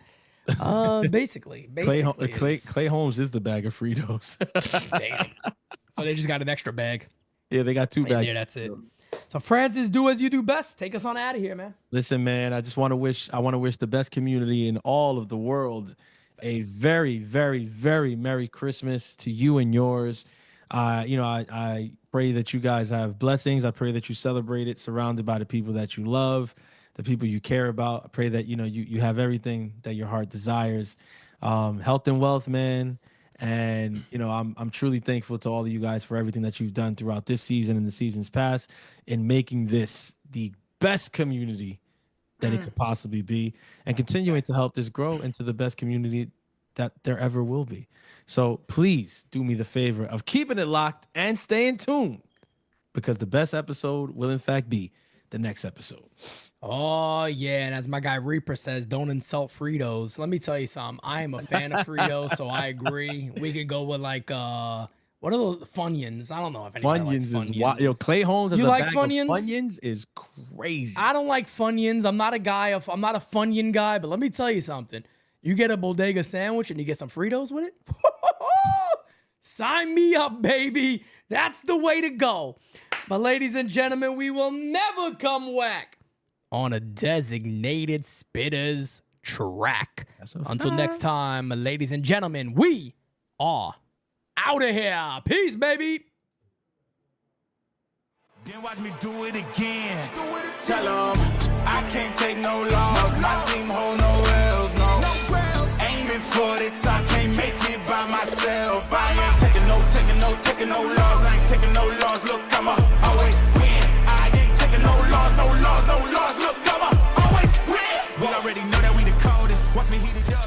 Basically. Clay Holmes is the bag of Fritos. Damn. So they just got an extra bag. Yeah, they got 2 bags. There, that's it. So Francis, do as you do best. Take us on out of here, man. Listen, man, I want to wish the best community in all of the world a very, very, very Merry Christmas to you and yours. I pray that you guys have blessings. I pray that you celebrate it surrounded by the people that you love, the people you care about. I pray that, you have everything that your heart desires. Health and wealth, man. And I'm truly thankful to all of you guys for everything that you've done throughout this season and the seasons past in making this the best community that it could possibly be, and continuing to help this grow into the best community that there ever will be. So please do me the favor of keeping it locked and staying tuned, because the best episode will in fact be the next episode. Oh, yeah. And as my guy Reaper says, don't insult Fritos. Let me tell you something. I am a fan of Fritos, so I agree. We could go with like, what are those? Funyuns. I don't know if anybody likes Funyuns. Is wild. Yo, Clay Holmes has you a like bag Funyuns? of Funyuns is crazy. I don't like Funyuns. I'm not a Funyun guy, but let me tell you something. You get a bodega sandwich and you get some Fritos with it. Sign me up, baby. That's the way to go. But ladies and gentlemen, we will never come whack on a designated Spittaz track. Until next time, ladies and gentlemen, we are out of here. Peace, baby. Then watch me do it again. Tell 'em I can't take no loss. My team hold no L's, no. Aiming for the top, can't make it by myself. I ain't taking no loss. I ain't taking no loss. Look, I'ma always win. I ain't taking no loss. Look, I'ma always win. We already know that we the coldest. Watch me heat it up.